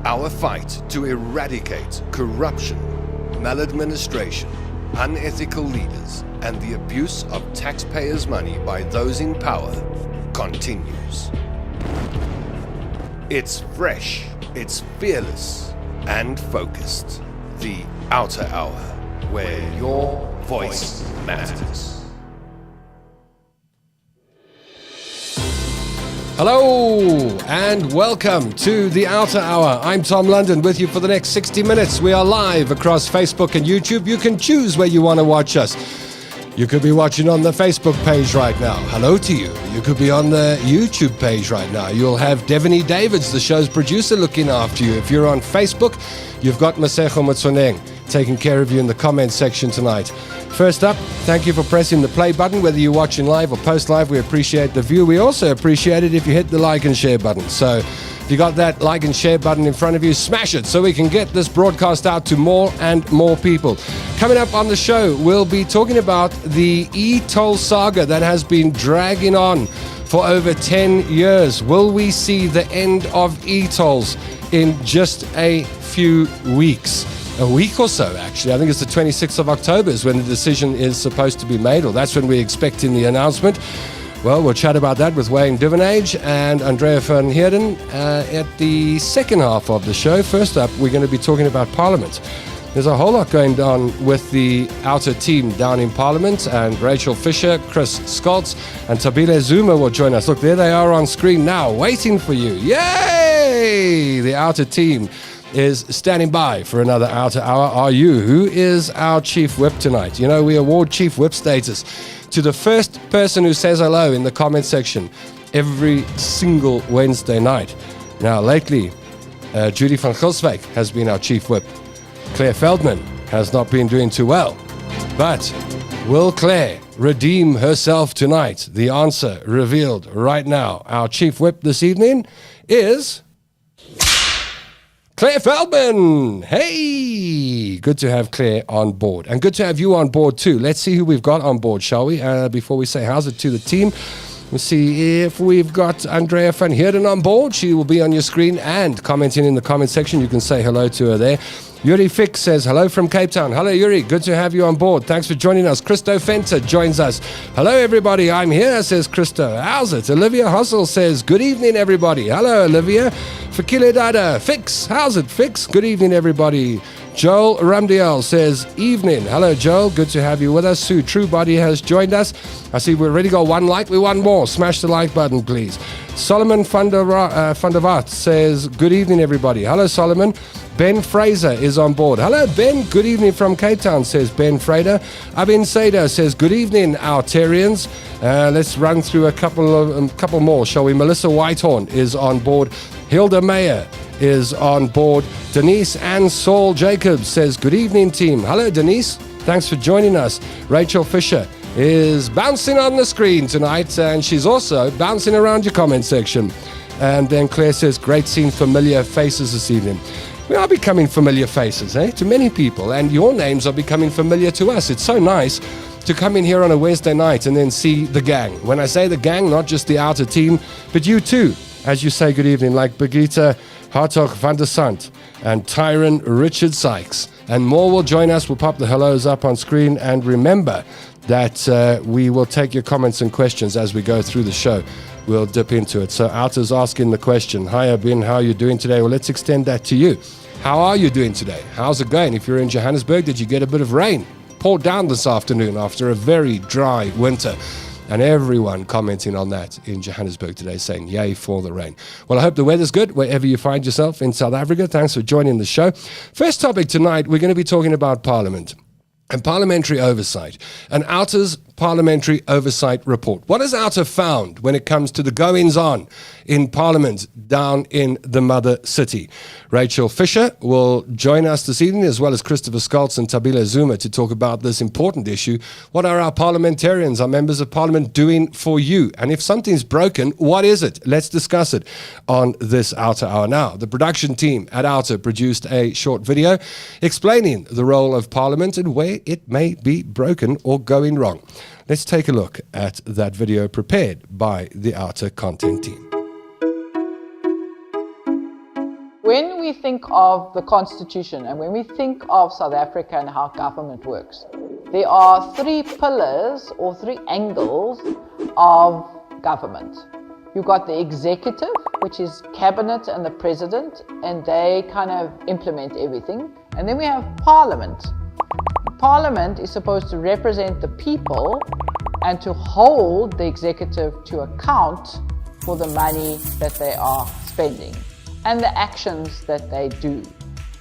Our fight to eradicate corruption, maladministration, unethical leaders, and the abuse of taxpayers' money by those in power continues. It's fresh, it's fearless, and focused. The OUTA Hour, where your voice matters. Hello and welcome to the OUTA Hour. I'm Tom London with you for the next 60 minutes. We are live across Facebook and YouTube. You can choose where you want to watch us. You could be watching on the Facebook page right now. Hello to you. You could be on the YouTube page right now. You'll have Devanie Davids, the show's producer, looking after you. If you're on Facebook, you've got Masego Motsoneng taking care of you in the comments section tonight. First up, thank you for pressing the play button, whether you're watching live or post live. We appreciate the view. We also appreciate it if you hit the like and share button. So if you got that like and share button in front of you, smash it so we can get this broadcast out to more and more people. Coming up on the show, we'll be talking about the e-toll saga that has been dragging on for over 10 years. Will we see the end of e-tolls in just a few weeks? A week or so, actually. I think it's the 26th of October is when the decision is supposed to be made, or that's when we're expecting the announcement. Well, we'll chat about that with Wayne Duvenage and Andrea van Heerden at the second half of the show. First up, we're going to be talking about Parliament. There's a whole lot going on with the OUTA team down in Parliament, and Rachel Fisher, Chris Scholz, and Tabile Zuma will join us. Look, there they are on screen now, waiting for you. Yay! The OUTA team is standing by for another OUTA Hour. Are you? Who is our Chief Whip tonight? You know, we award Chief Whip status to the first person who says hello in the comment section every single Wednesday night. Now, lately, Judy van Gilswyk has been our Chief Whip. Claire Veldman has not been doing too well. But will Claire redeem herself tonight? The answer revealed right now. Our Chief Whip this evening is Claire Veldman. Hey, good to have Claire on board, and good to have you on board too. Let's see who we've got on board, shall we? Before we say how's it to the team, we'll see if we've got Andrea van Heerden on board. She will be on your screen and commenting in the comment section. You can say hello to her there. Yuri Fix says hello from Cape Town. Hello, Yuri. Good to have you on board. Thanks for joining us. Christo Fenter joins us. Hello, everybody. I'm here, says Christo. How's it? Olivia Hossel says good evening, everybody. Hello, Olivia. Fakile Dada. Fix. How's it, Fix? Good evening, everybody. Joel Ramdiel says evening. Hello, Joel. Good to have you with us. Sue Truebody has joined us. I see we've already got one like. We want more. Smash the like button, please. Solomon van der Waart says good evening, everybody. Hello, Solomon. Ben Fraser is on board. Hello, Ben. Good evening from Cape Town, says Ben Fraser. Abin Seda says good evening, Outarians. Let's run through a couple more, shall we? Melissa Whitehorn is on board. Hilda Mayer is on board. Denise Ann Saul Jacobs says good evening, team. Hello, Denise. Thanks for joining us. Rachel Fisher is bouncing on the screen tonight, and she's also bouncing around your comment section. And then Claire says great seeing familiar faces this evening. We are becoming familiar faces, to many people, and your names are becoming familiar to us. It's so nice to come in here on a Wednesday night and then see the gang. When I say the gang, not just the OUTA team, but you too, as you say good evening, like Brigitte Hartog van der Sant and Tyron Richard Sykes. And more will join us. We'll pop the hellos up on screen. And remember that we will take your comments and questions as we go through the show. We'll dip into it. So OUTA's asking the question, hi Abin, how are you doing today? Well, let's extend that to you. How are you doing today? How's it going? If you're in Johannesburg, did you get a bit of rain? Poured down this afternoon after a very dry winter. And everyone commenting on that in Johannesburg today, saying yay for the rain. Well, I hope the weather's good wherever you find yourself in South Africa. Thanks for joining the show. First topic tonight, we're going to be talking about Parliament and parliamentary oversight, and OUTA's parliamentary oversight report. What has OUTA found when it comes to the goings-on in Parliament down in the mother city? Rachel Fisher will join us this evening, as well as Christopher Scholz and Tabile Zuma, to talk about this important issue. What are our parliamentarians, our members of parliament, doing for you? And if something's broken, what is it? Let's discuss it on this OUTA Hour now. The production team at OUTA produced a short video explaining the role of Parliament and where it may be broken or going wrong. Let's take a look at that video prepared by the OUTA content team. When we think of the Constitution and when we think of South Africa and how government works, there are three pillars or three angles of government. You've got the executive, which is cabinet and the president, and they kind of implement everything. And then we have parliament. Parliament is supposed to represent the people and to hold the executive to account for the money that they are spending and the actions that they do.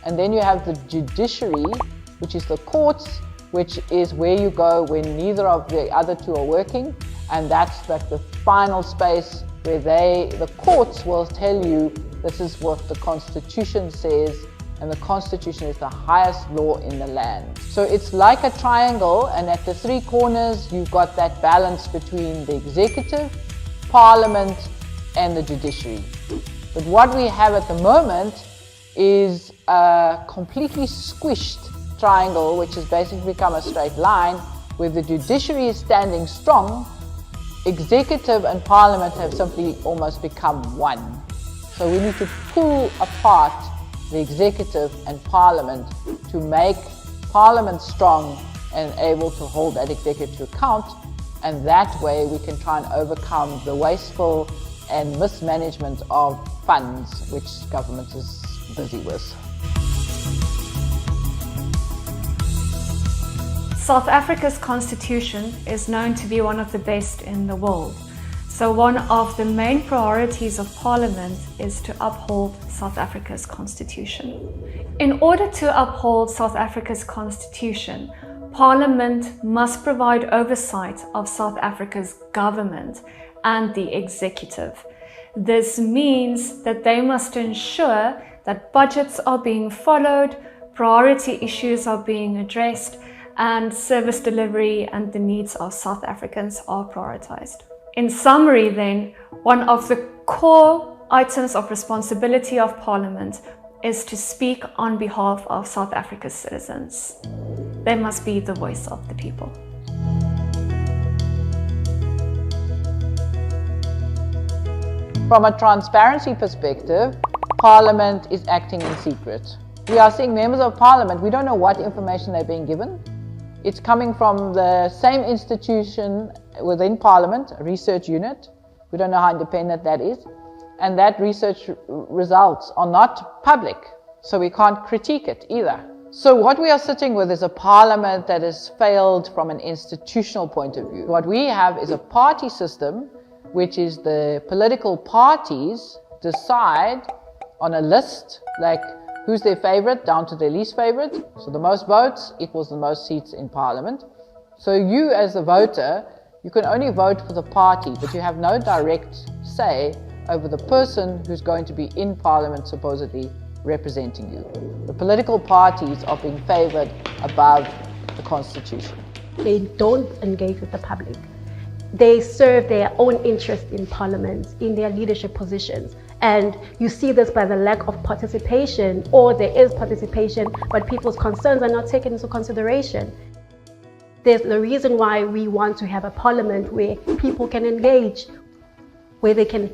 And then you have the judiciary, which is the courts, which is where you go when neither of the other two are working, and that's like the final space where the courts will tell you this is what the Constitution says, and the Constitution is the highest law in the land. So it's like a triangle, and at the three corners you've got that balance between the executive, parliament, and the judiciary. But what we have at the moment is a completely squished triangle, which has basically become a straight line, where the judiciary is standing strong, executive and parliament have simply almost become one. So we need to pull apart the executive and parliament to make parliament strong and able to hold that executive to account, and that way we can try and overcome the wasteful and mismanagement of funds which government is busy with. South Africa's constitution is known to be one of the best in the world. So one of the main priorities of Parliament is to uphold South Africa's constitution. In order to uphold South Africa's constitution, Parliament must provide oversight of South Africa's government and the executive. This means that they must ensure that budgets are being followed, priority issues are being addressed, and service delivery and the needs of South Africans are prioritized. In summary then, one of the core items of responsibility of Parliament is to speak on behalf of South Africa's citizens. They must be the voice of the people. From a transparency perspective, Parliament is acting in secret. We are seeing members of Parliament, we don't know what information they're being given. It's coming from the same institution within Parliament, a research unit. We don't know how independent that is. And that research results are not public, so we can't critique it either. So what we are sitting with is a Parliament that has failed from an institutional point of view. What we have is a party system, which is the political parties decide on a list, like who's their favorite down to their least favorite. So the most votes equals the most seats in Parliament. So you as a voter, you can only vote for the party, but you have no direct say over the person who's going to be in Parliament supposedly representing you. The political parties are being favored above the Constitution. They don't engage with the public. They serve their own interest in Parliament, in their leadership positions. And you see this by the lack of participation, or there is participation, but people's concerns are not taken into consideration. There's the reason why we want to have a Parliament where people can engage, where they can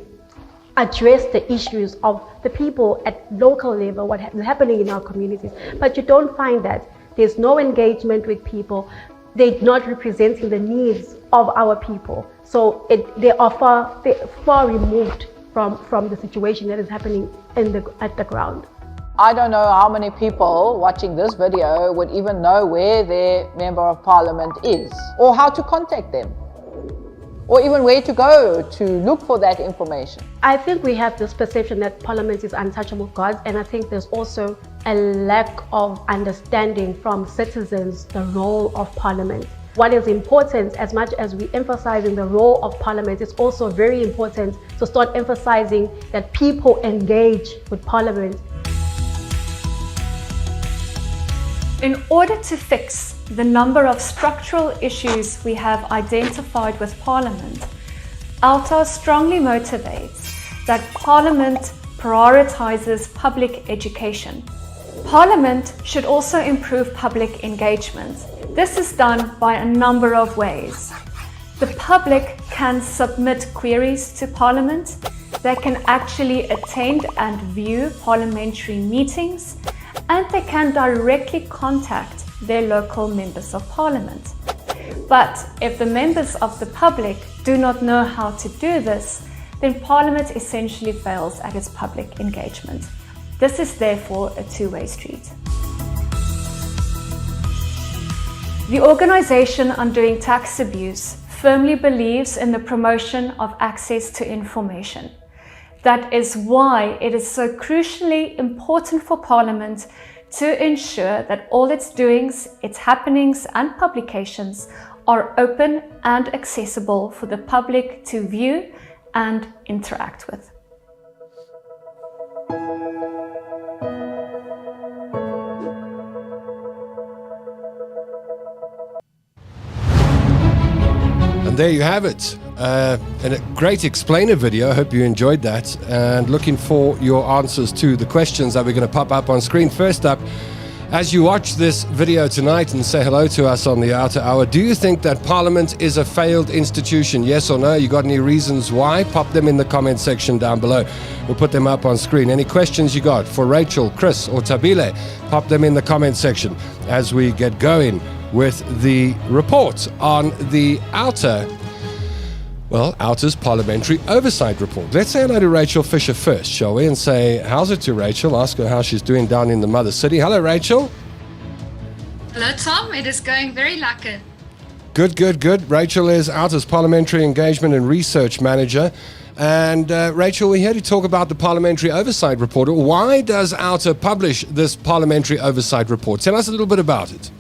address the issues of the people at local level, what is happening in our communities. But you don't find that. There's no engagement with people. They're not representing the needs of our people. So they are far removed from the situation that is happening at the ground. I don't know how many people watching this video would even know where their Member of Parliament is, or how to contact them, or even where to go to look for that information. I think we have this perception that Parliament is untouchable gods, and I think there's also a lack of understanding from citizens the role of Parliament. What is important, as much as we emphasize in the role of Parliament, it's also very important to start emphasizing that people engage with Parliament. In order to fix the number of structural issues we have identified with Parliament, OUTA strongly motivates that Parliament prioritizes public education. Parliament should also improve public engagement. This is done by a number of ways. The public can submit queries to Parliament. they can actually attend and view parliamentary meetings, and they can directly contact their local members of parliament. But if the members of the public do not know how to do this, then Parliament essentially fails at its public engagement. This is therefore a two-way street. The Organisation Undoing Tax Abuse firmly believes in the promotion of access to information. That is why it is so crucially important for Parliament to ensure that all its doings, its happenings and publications are open and accessible for the public to view and interact with. And there you have it. And a great explainer video. I hope you enjoyed that. And looking for your answers to the questions that we're going to pop up on screen. First up, as you watch this video tonight and say hello to us on the OUTA Hour, do you think that Parliament is a failed institution? Yes or no? You got any reasons why? Pop them in the comment section down below. We'll put them up on screen. Any questions you got for Rachel, Chris or Tabile? Pop them in the comment section as we get going with the report on the OUTA. Well, OUTA's Parliamentary Oversight Report. Let's say hello to Rachel Fisher first, shall we? And say, how's it to Rachel? Ask her how she's doing down in the mother city. Hello, Rachel. Hello, Tom. It is going very lekker. Good, good, good. Rachel is OUTA's Parliamentary Engagement and Research Manager. And Rachel, we're here to talk about the Parliamentary Oversight Report. Why does OUTA publish this Parliamentary Oversight Report? Tell us a little bit about it.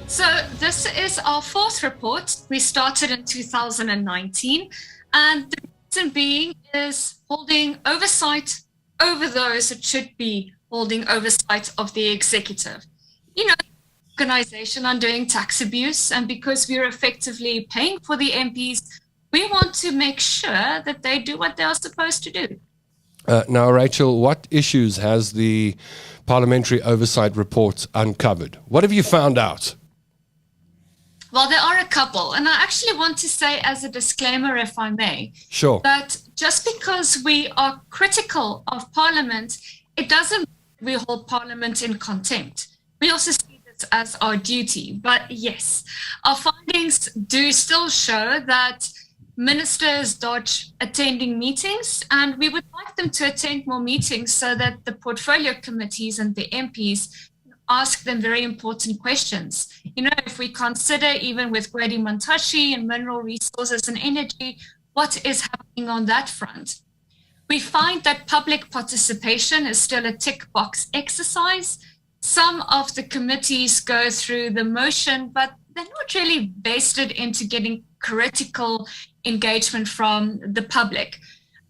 So this is our fourth report. We started in 2019, and the reason being is holding oversight over those that should be holding oversight of the executive. You know, Organisation Undoing Tax Abuse, and because we're effectively paying for the MPs, we want to make sure that they do what they are supposed to do. Now, Rachel, what issues has the Parliamentary Oversight Report uncovered? What have you found out? Well, there are a couple, and I actually want to say as a disclaimer, if I may, Sure. that just because we are critical of Parliament, it doesn't mean we hold Parliament in contempt. We also see this as our duty. But yes, our findings do still show that ministers dodge attending meetings, and we would like them to attend more meetings so that the portfolio committees and the MPs ask them very important questions. You know, if we consider even with Gwedi Montashi and mineral resources and energy, what is happening on that front? We find that public participation is still a tick box exercise. Some of the committees go through the motion, but they're not really vested into getting critical engagement from the public.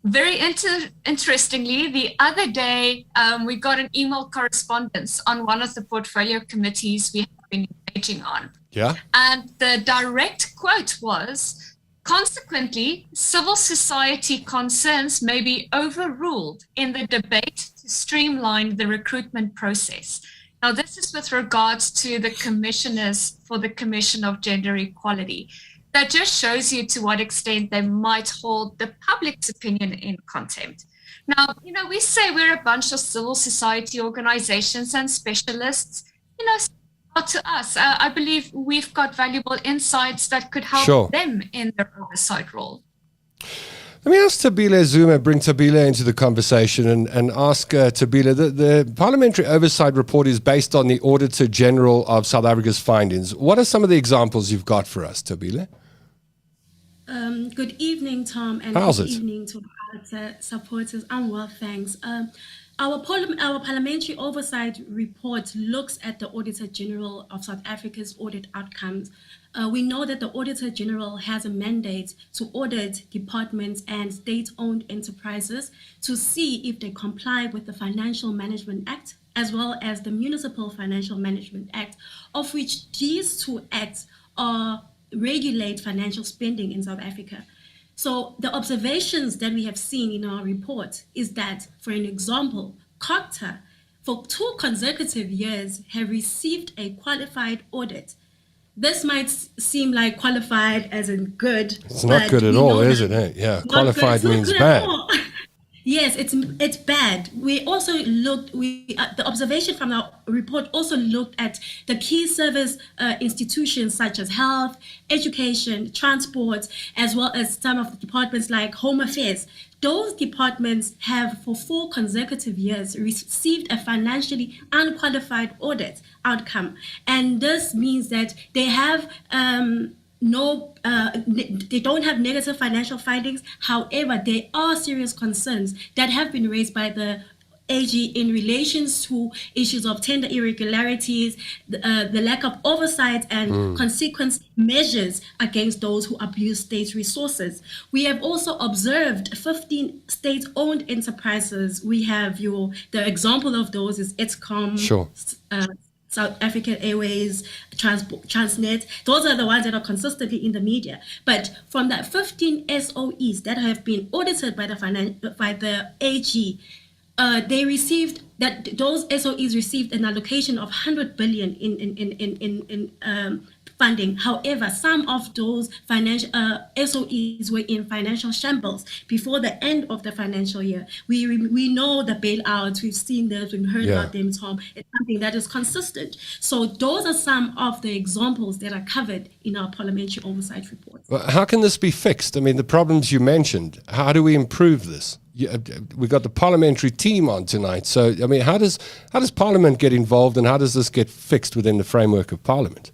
Very interestingly, the other day, we got an email correspondence on one of the portfolio committees we have been engaging on. Yeah. And the direct quote was, consequently, civil society concerns may be overruled in the debate to streamline the recruitment process. Now, this is with regards to the commissioners for the Commission of Gender Equality. That just shows you to what extent they might hold the public's opinion in contempt. Now, you know, we say we're a bunch of civil society organizations and specialists. You know, out to us. I believe we've got valuable insights that could help them in their oversight role. Let me ask Tabile Zuma, bring Tabile into the conversation and ask Tabile, the Parliamentary Oversight Report is based on the Auditor General of South Africa's findings. What are some of the examples you've got for us, Tabile? Good evening, Tom, and good evening to our supporters. I'm well, thanks. Our Parliamentary Oversight Report looks at the Auditor General of South Africa's audit outcomes. We know that the Auditor General has a mandate to audit departments and state-owned enterprises to see if they comply with the Financial Management Act as well as the Municipal Financial Management Act, of which these two acts regulate financial spending in South Africa. So the observations that we have seen in our report is that, for an example, OCTA for 2 consecutive years have received a qualified audit this might seem like qualified as in good. It's not good at all, is it? Eh? Yeah, qualified means bad. Yes, it's bad. We also looked. The observation from our report also looked at the key service institutions such as health, education, transport, as well as some of the departments like Home Affairs. Those departments have, for 4 consecutive years, received a financially unqualified audit outcome, and this means that they have they don't have negative financial findings. However, there are serious concerns that have been raised by the AG in relation to issues of tender irregularities, the lack of oversight and consequence measures against those who abuse state resources. We have also observed 15 state-owned enterprises. We have the example of those is ETSCOM, Sure. South African Airways, Transnet. Those are the ones that are consistently in the media. But from that 15 SOEs that have been audited by the AG, those SOEs received an allocation of 100 billion in funding. However, some of those financial SOEs were in financial shambles before the end of the financial year. We know the bailouts. We've seen those. We've heard about them, Tom. It's something that is consistent. So those are some of the examples that are covered in our parliamentary oversight report. Well, how can this be fixed? I mean, the problems you mentioned. How do we improve this? We've got the parliamentary team on tonight. So, I mean, how does Parliament get involved, and how does this get fixed within the framework of Parliament?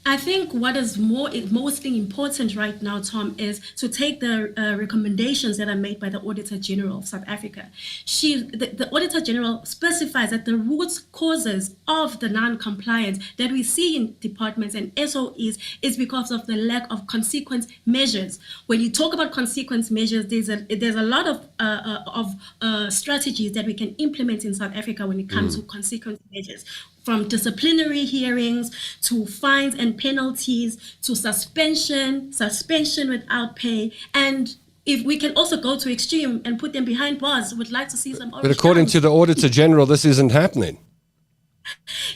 I think what is mostly important right now, Tom, is to take the recommendations that are made by the Auditor General of South Africa. The Auditor General specifies that the root causes of the non-compliance that we see in departments and SOEs is because of the lack of consequence measures. When you talk about consequence measures, there's a lot of strategies that we can implement in South Africa when it comes to consequence measures, from disciplinary hearings to fines and penalties to suspension without pay. And if we can also go to extreme and put them behind bars, we'd like to see some orange. But according to the Auditor General, this isn't happening.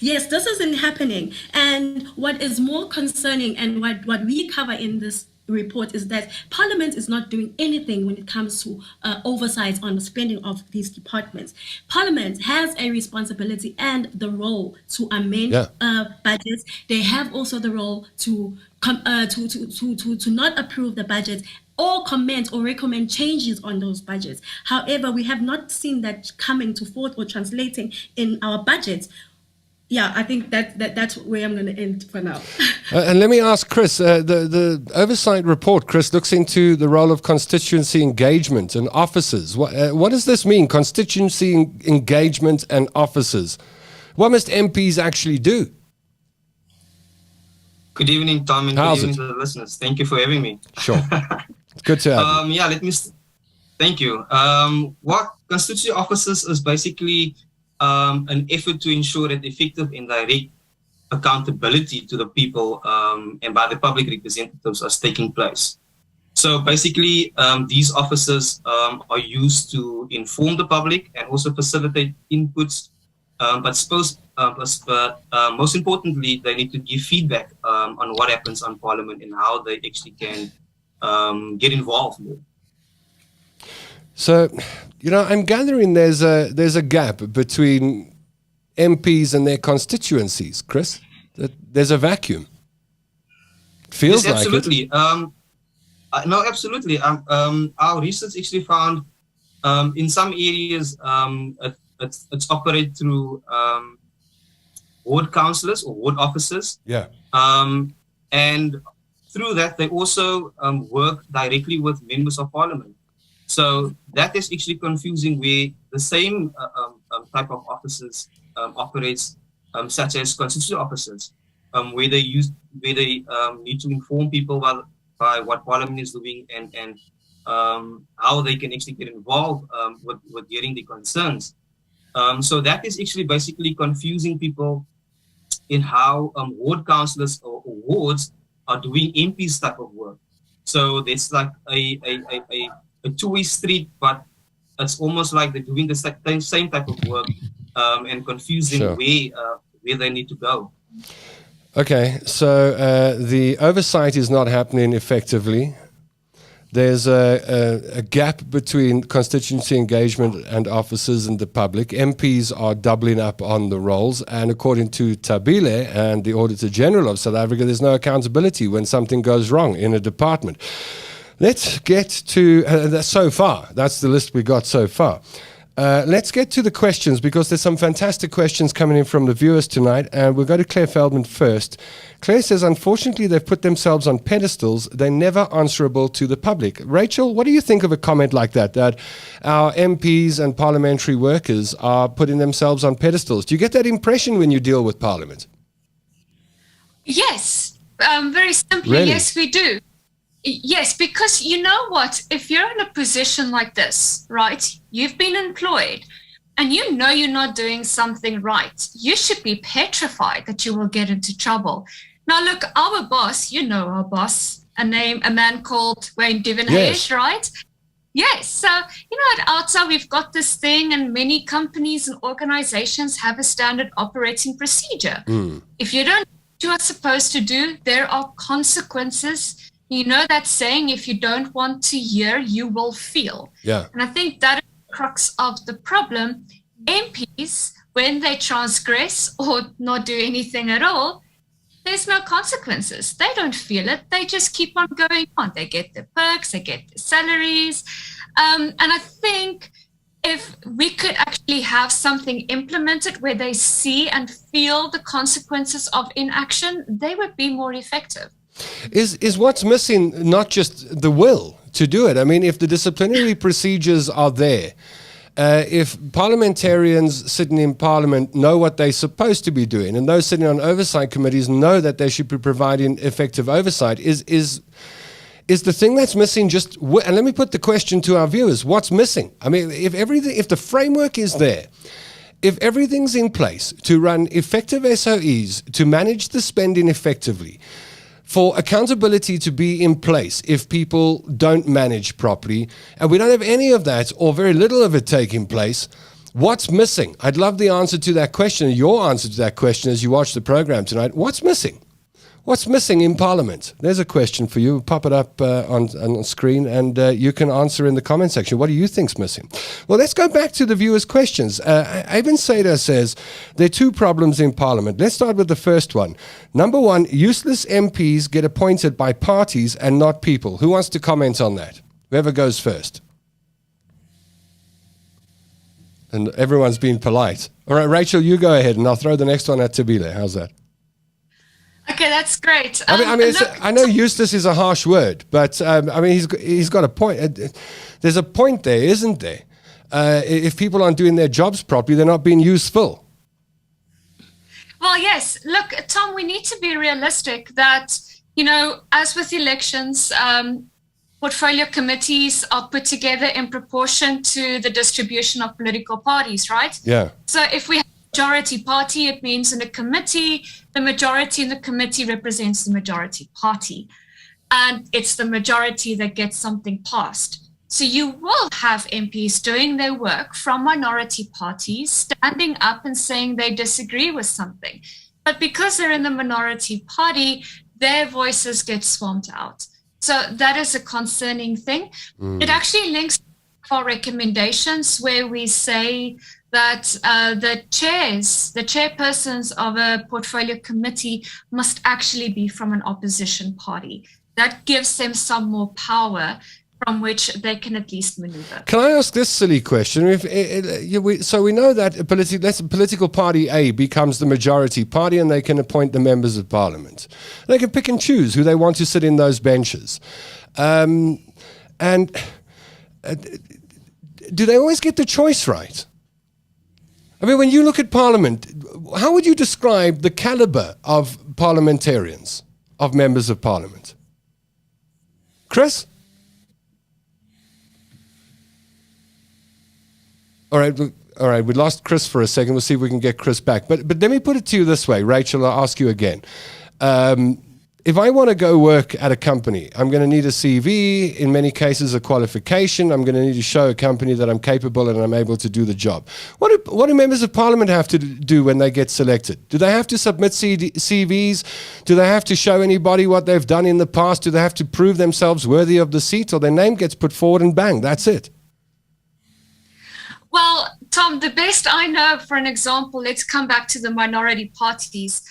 Yes, this isn't happening. And what is more concerning, and what we cover in this report, is that Parliament is not doing anything when it comes to oversight on the spending of these departments. Parliament has a responsibility and the role to amend budgets. They have also the role to not approve the budget or comment or recommend changes on those budgets. However, we have not seen that coming to forth or translating in our budgets. Yeah, I think that's where I'm going to end for now. And let me ask Chris, the oversight report, Chris, looks into the role of constituency engagement and officers. What does this mean, constituency engagement and officers? What must MPs actually do? Good evening, Tom, and good evening to the listeners. Thank you for having me. Sure. Good to have you. Yeah, thank you. What constituency officers is basically an effort to ensure that effective and direct accountability to the people and by the public representatives is taking place. So basically, these officers are used to inform the public and also facilitate inputs, but most importantly, they need to give feedback on what happens on Parliament and how they actually can get involved more. So, I'm gathering there's a gap between MPs and their constituencies, Chris. There's a vacuum. Feels yes, like absolutely. it. No, absolutely. Our research actually found in some areas it's operated through ward councillors or ward officers. Yeah. And through that, they also work directly with members of Parliament. So that is actually confusing, where the same type of officers operates, such as constituency officers, where they need to inform people by what Parliament is doing and how they can actually get involved with hearing the concerns. So that is actually basically confusing people in how ward councillors or wards are doing MPs type of work. So it's like a two-way street, but it's almost like they're doing the same type of work and confusing where they need to go. Okay, so the oversight is not happening effectively. There's a gap between constituency engagement and officers and the public. MPs are doubling up on the roles, and according to Tabile and the Auditor General of South Africa, there's no accountability when something goes wrong in a department. Let's get to, so far, that's the list we got so far. Let's get to the questions, because there's some fantastic questions coming in from the viewers tonight, and we'll go to Claire Feldman first. Claire says, unfortunately, they've put themselves on pedestals. They're never answerable to the public. Rachel, what do you think of a comment like that, that our MPs and parliamentary workers are putting themselves on pedestals? Do you get that impression when you deal with Parliament? Yes, very simply, Really? yes, we do. Yes, because you know what? If you're in a position like this, right, you've been employed and you know you're not doing something right, you should be petrified that you will get into trouble. Now, look, our boss, you know our boss, a man called Wayne Duvenage, Yes. right? Yes. So, you know, at OUTA, we've got this thing, and many companies and organizations have a standard operating procedure. If you don't do what you are supposed to do, there are consequences. You know that saying, if you don't want to hear, you will feel. Yeah. And I think that is the crux of the problem. MPs, when they transgress or not do anything at all, there's no consequences. They don't feel it. They just keep on going on. They get their perks, they get their salaries. And I think if we could actually have something implemented where they see and feel the consequences of inaction, they would be more effective. Is what's missing not just the will to do it? I mean, if the disciplinary procedures are there, if parliamentarians sitting in Parliament know what they're supposed to be doing, and those sitting on oversight committees know that they should be providing effective oversight, is the thing that's missing just? And let me put the question to our viewers: what's missing? I mean, if the framework is there, if everything's in place to run effective SOEs, to manage the spending effectively, for accountability to be in place if people don't manage properly, and we don't have any of that or very little of it taking place, what's missing? I'd love the answer to that question, your answer to that question as you watch the program tonight. What's missing? What's missing in Parliament? There's a question for you. Pop it up on screen, and you can answer in the comment section. What do you think's missing? Well, let's go back to the viewers' questions. Abin Seda says, there are two problems in Parliament. Let's start with the first one. Number one, useless MPs get appointed by parties and not people. Who wants to comment on that? Whoever goes first. And everyone's been polite. All right, Rachel, you go ahead, and I'll throw the next one at Tabile. How's that? Okay, that's great. I know useless is a harsh word, but he's got a point. There's a point there, isn't there? If people aren't doing their jobs properly, they're not being useful. Well, yes. Look, Tom, we need to be realistic that, you know, as with elections, portfolio committees are put together in proportion to the distribution of political parties, right? Yeah. So if we have a majority party, it means in a committee, the majority in the committee represents the majority party, and it's the majority that gets something passed. So you will have MPs doing their work from minority parties, standing up and saying they disagree with something. But because they're in the minority party, their voices get swamped out. So that is a concerning thing. It actually links to our recommendations where we say that the chairpersons of a portfolio committee must actually be from an opposition party. That gives them some more power from which they can at least maneuver. Can I ask this silly question? So we know that political party A becomes the majority party, and they can appoint the members of Parliament. They can pick and choose who they want to sit in those benches. And do they always get the choice right? I mean, when you look at Parliament, how would you describe the caliber of parliamentarians, of members of Parliament? Chris? All right, we lost Chris for a second. We'll see if we can get Chris back. But let me put it to you this way, Rachel, I'll ask you again. if I want to go work at a company, I'm going to need a CV, in many cases a qualification. I'm going to need to show a company that I'm capable and I'm able to do the job. What do members of parliament have to do when they get selected? Do they have to submit CVs? Do they have to show anybody what they've done in the past? Do they have to prove themselves worthy of the seat, or their name gets put forward and bang, that's it? Well, Tom, the best I know, for an example, let's come back to the minority parties.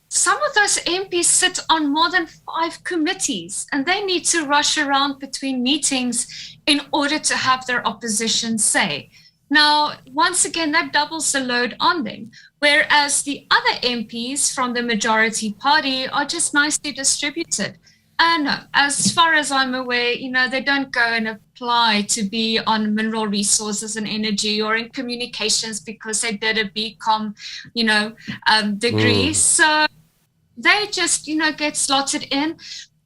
Some of those MPs sit on more than 5 committees, and they need to rush around between meetings in order to have their opposition say. Now, once again, that doubles the load on them, whereas the other MPs from the majority party are just nicely distributed. And as far as I'm aware, they don't go and apply to be on mineral resources and energy or in communications because they did a BCom, degree. So they just, get slotted in.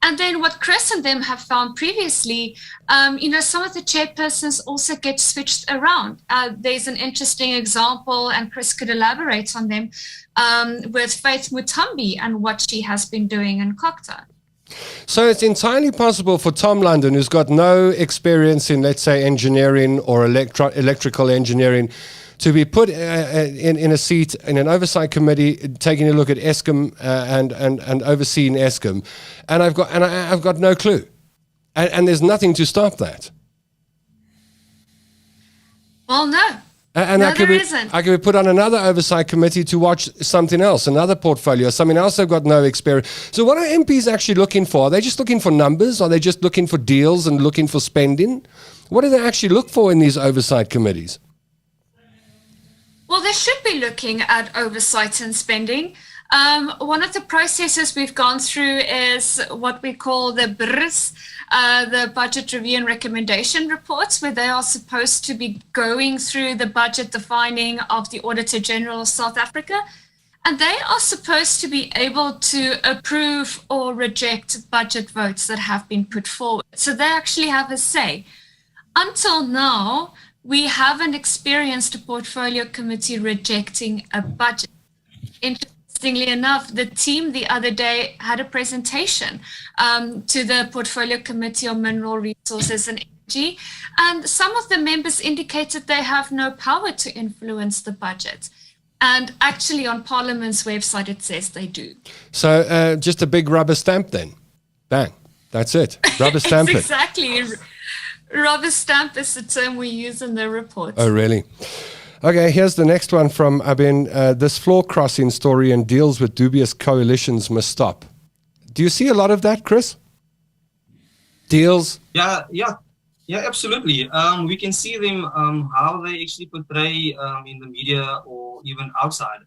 And then what Chris and them have found previously, some of the chairpersons also get switched around. There's an interesting example, and Chris could elaborate on them, with Faith Mutambi and what she has been doing in OUTA. So it's entirely possible for Tom London, who's got no experience in, let's say, engineering or electrical engineering, to be put in a seat in an oversight committee, taking a look at Eskom and overseeing Eskom, and I've got no clue, and there's nothing to stop that. Well, no. And no, I could be put on another oversight committee to watch something else, another portfolio, something else they've got no experience. So what are MPs actually looking for? Are they just looking for numbers? Are they just looking for deals and looking for spending? What do they actually look for in these oversight committees? Well, they should be looking at oversight and spending. One of the processes we've gone through is what we call the BRIS, the Budget Review and Recommendation Reports, where they are supposed to be going through the budget defining of the Auditor General of South Africa. And they are supposed to be able to approve or reject budget votes that have been put forward. So they actually have a say. Until now, we haven't experienced a portfolio committee rejecting a budget. Interestingly enough, the team the other day had a presentation to the Portfolio Committee on Mineral Resources and Energy, and some of the members indicated they have no power to influence the budget. And actually on Parliament's website, it says they do. So just a big rubber stamp then. Bang. That's it. Rubber stamp it. Exactly. Rubber stamp is the term we use in the report. Oh, really? Okay, here's the next one from Abin. This floor crossing story and deals with dubious coalitions must stop. Do you see a lot of that, Chris? Deals? Yeah, absolutely. We can see them, how they actually portray in the media or even outside.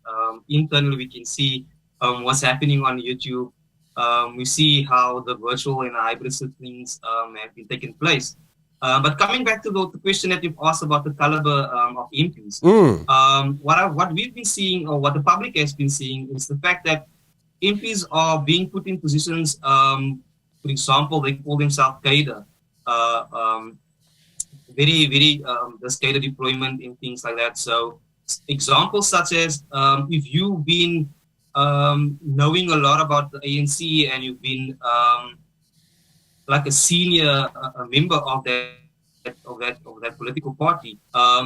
Internally, we can see what's happening on YouTube. We see how the virtual and hybrid sittings have been taking place. But coming back to the question that you've asked about the caliber of MPs, what we've been seeing, or what the public has been seeing, is the fact that MPs are being put in positions, for example, they call themselves cadre, this cadre deployment and things like that. So examples such as if you've been knowing a lot about the ANC and you've been like a senior member of that political party,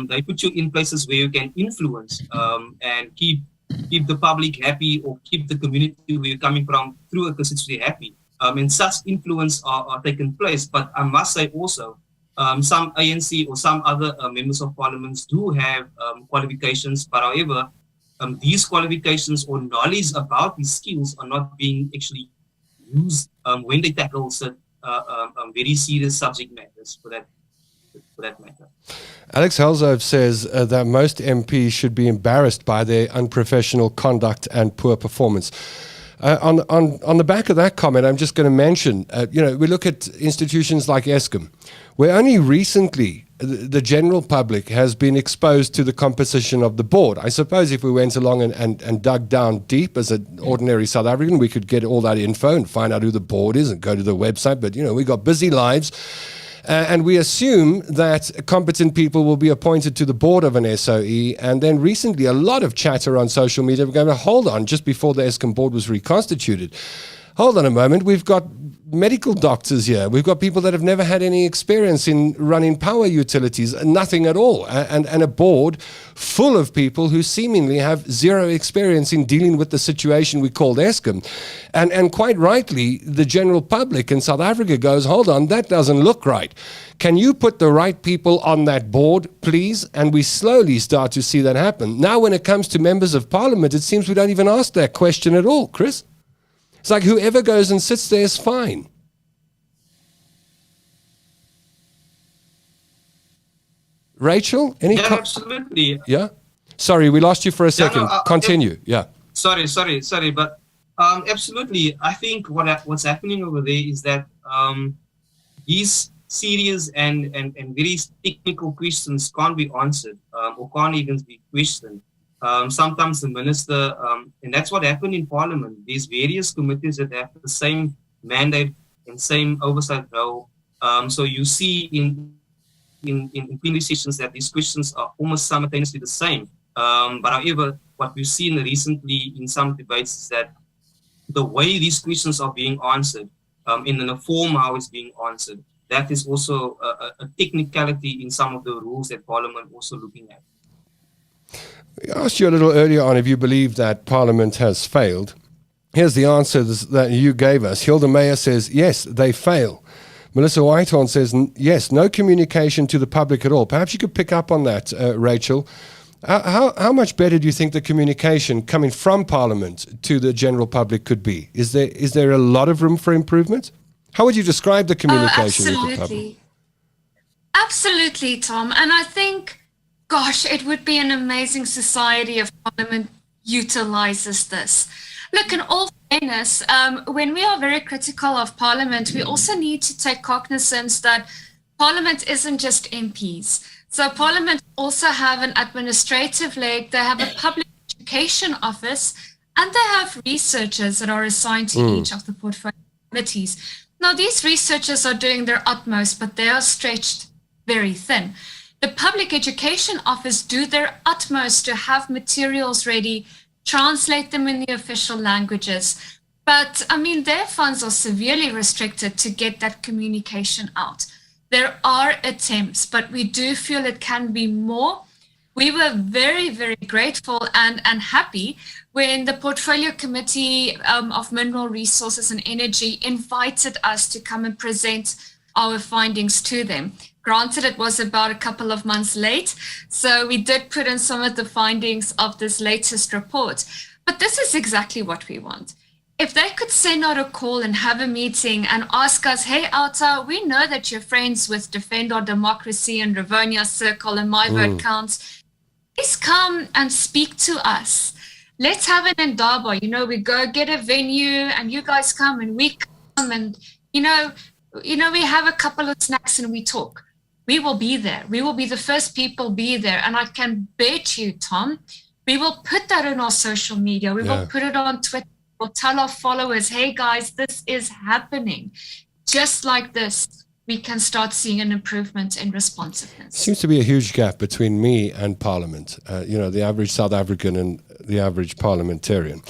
they put you in places where you can influence and keep the public happy, or keep the community where you're coming from through a constituency happy. And such influence are taking place. But I must say also, some ANC or some other members of parliament do have qualifications, but however, these qualifications or knowledge about these skills are not being actually used when they tackle very serious subject matters for that matter. Alex Helzove says that most MPs should be embarrassed by their unprofessional conduct and poor performance. On the back of that comment, I'm just going to mention, we look at institutions like Eskom, where only recently the general public has been exposed to the composition of the board. I suppose if we went along and dug down deep as an ordinary South African, we could get all that info and find out who the board is and go to the website. But, we got busy lives. And we assume that competent people will be appointed to the board of an SOE. And then recently, a lot of chatter on social media, we're going to hold on, just before the Eskom board was reconstituted. hold on a moment, we've got medical doctors here. We've got people that have never had any experience in running power utilities, nothing at all. And a board full of people who seemingly have zero experience in dealing with the situation we called Eskom. And quite rightly, the general public in South Africa goes, hold on, that doesn't look right. Can you put the right people on that board, please? And we slowly start to see that happen. Now, when it comes to members of parliament, it seems we don't even ask that question at all, Chris. It's like whoever goes and sits there is fine. Rachel, any absolutely. Yeah? Sorry, we lost you for a second. Continue. Yeah. Sorry. But absolutely, I think what's happening over there is that these serious and very technical questions can't be answered or can't even be questioned. Sometimes the minister, and that's what happened in Parliament. There's various committees that have the same mandate and same oversight role. So you see in plenary sessions that these questions are almost simultaneously the same. But however, what we've seen recently in some debates is that the way these questions are being answered, in the form how it's being answered, that is also a technicality in some of the rules that Parliament also looking at. We asked you a little earlier on if you believe that Parliament has failed. Here's the answer that you gave us. Hilda Meyer says, yes, they fail. Melissa Whitehorn says, yes, no communication to the public at all. Perhaps you could pick up on that, Rachel. How much better do you think the communication coming from Parliament to the general public could be? Is there a lot of room for improvement? How would you describe the communication with the public? Absolutely, Tom. And I think, gosh, it would be an amazing society if Parliament utilizes this. Look, in all fairness, when we are very critical of Parliament, we also need to take cognizance that Parliament isn't just MPs. So Parliament also have an administrative leg, they have a public education office, and they have researchers that are assigned to each of the portfolio committees. Now, these researchers are doing their utmost, but they are stretched very thin. The Public Education Office do their utmost to have materials ready, translate them in the official languages. But, I mean, their funds are severely restricted to get that communication out. There are attempts, but we do feel it can be more. We were very, very grateful and happy when the Portfolio Committee of Mineral Resources and Energy invited us to come and present our findings to them. Granted, it was about a couple of months late, so we did put in some of the findings of this latest report. But this is exactly what we want. If they could send out a call and have a meeting and ask us, hey, OUTA, we know that you're friends with Defend Our Democracy and Rivonia Circle and My Vote Counts. Please come and speak to us. Let's have an Indaba. We go get a venue and you guys come and we come and, we have a couple of snacks and we talk. We will be there. We will be the first people be there. And I can bet you, Tom, we will put that on our social media. We will put it on Twitter. We'll tell our followers, hey, guys, this is happening. Just like this, we can start seeing an improvement in responsiveness. Seems to be a huge gap between me and Parliament, the average South African and the average parliamentarian.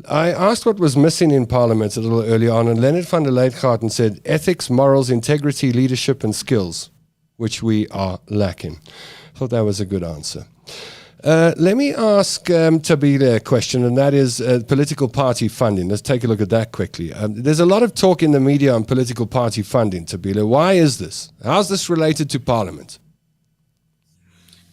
I asked what was missing in Parliament a little earlier on, and Leonard van der Leitgarten said ethics, morals, integrity, leadership, and skills, which we are lacking. I thought that was a good answer. Let me ask Tabile a question, and that is political party funding. Let's take a look at that quickly. There's a lot of talk in the media on political party funding, Tabile. Why is this? How's this related to Parliament?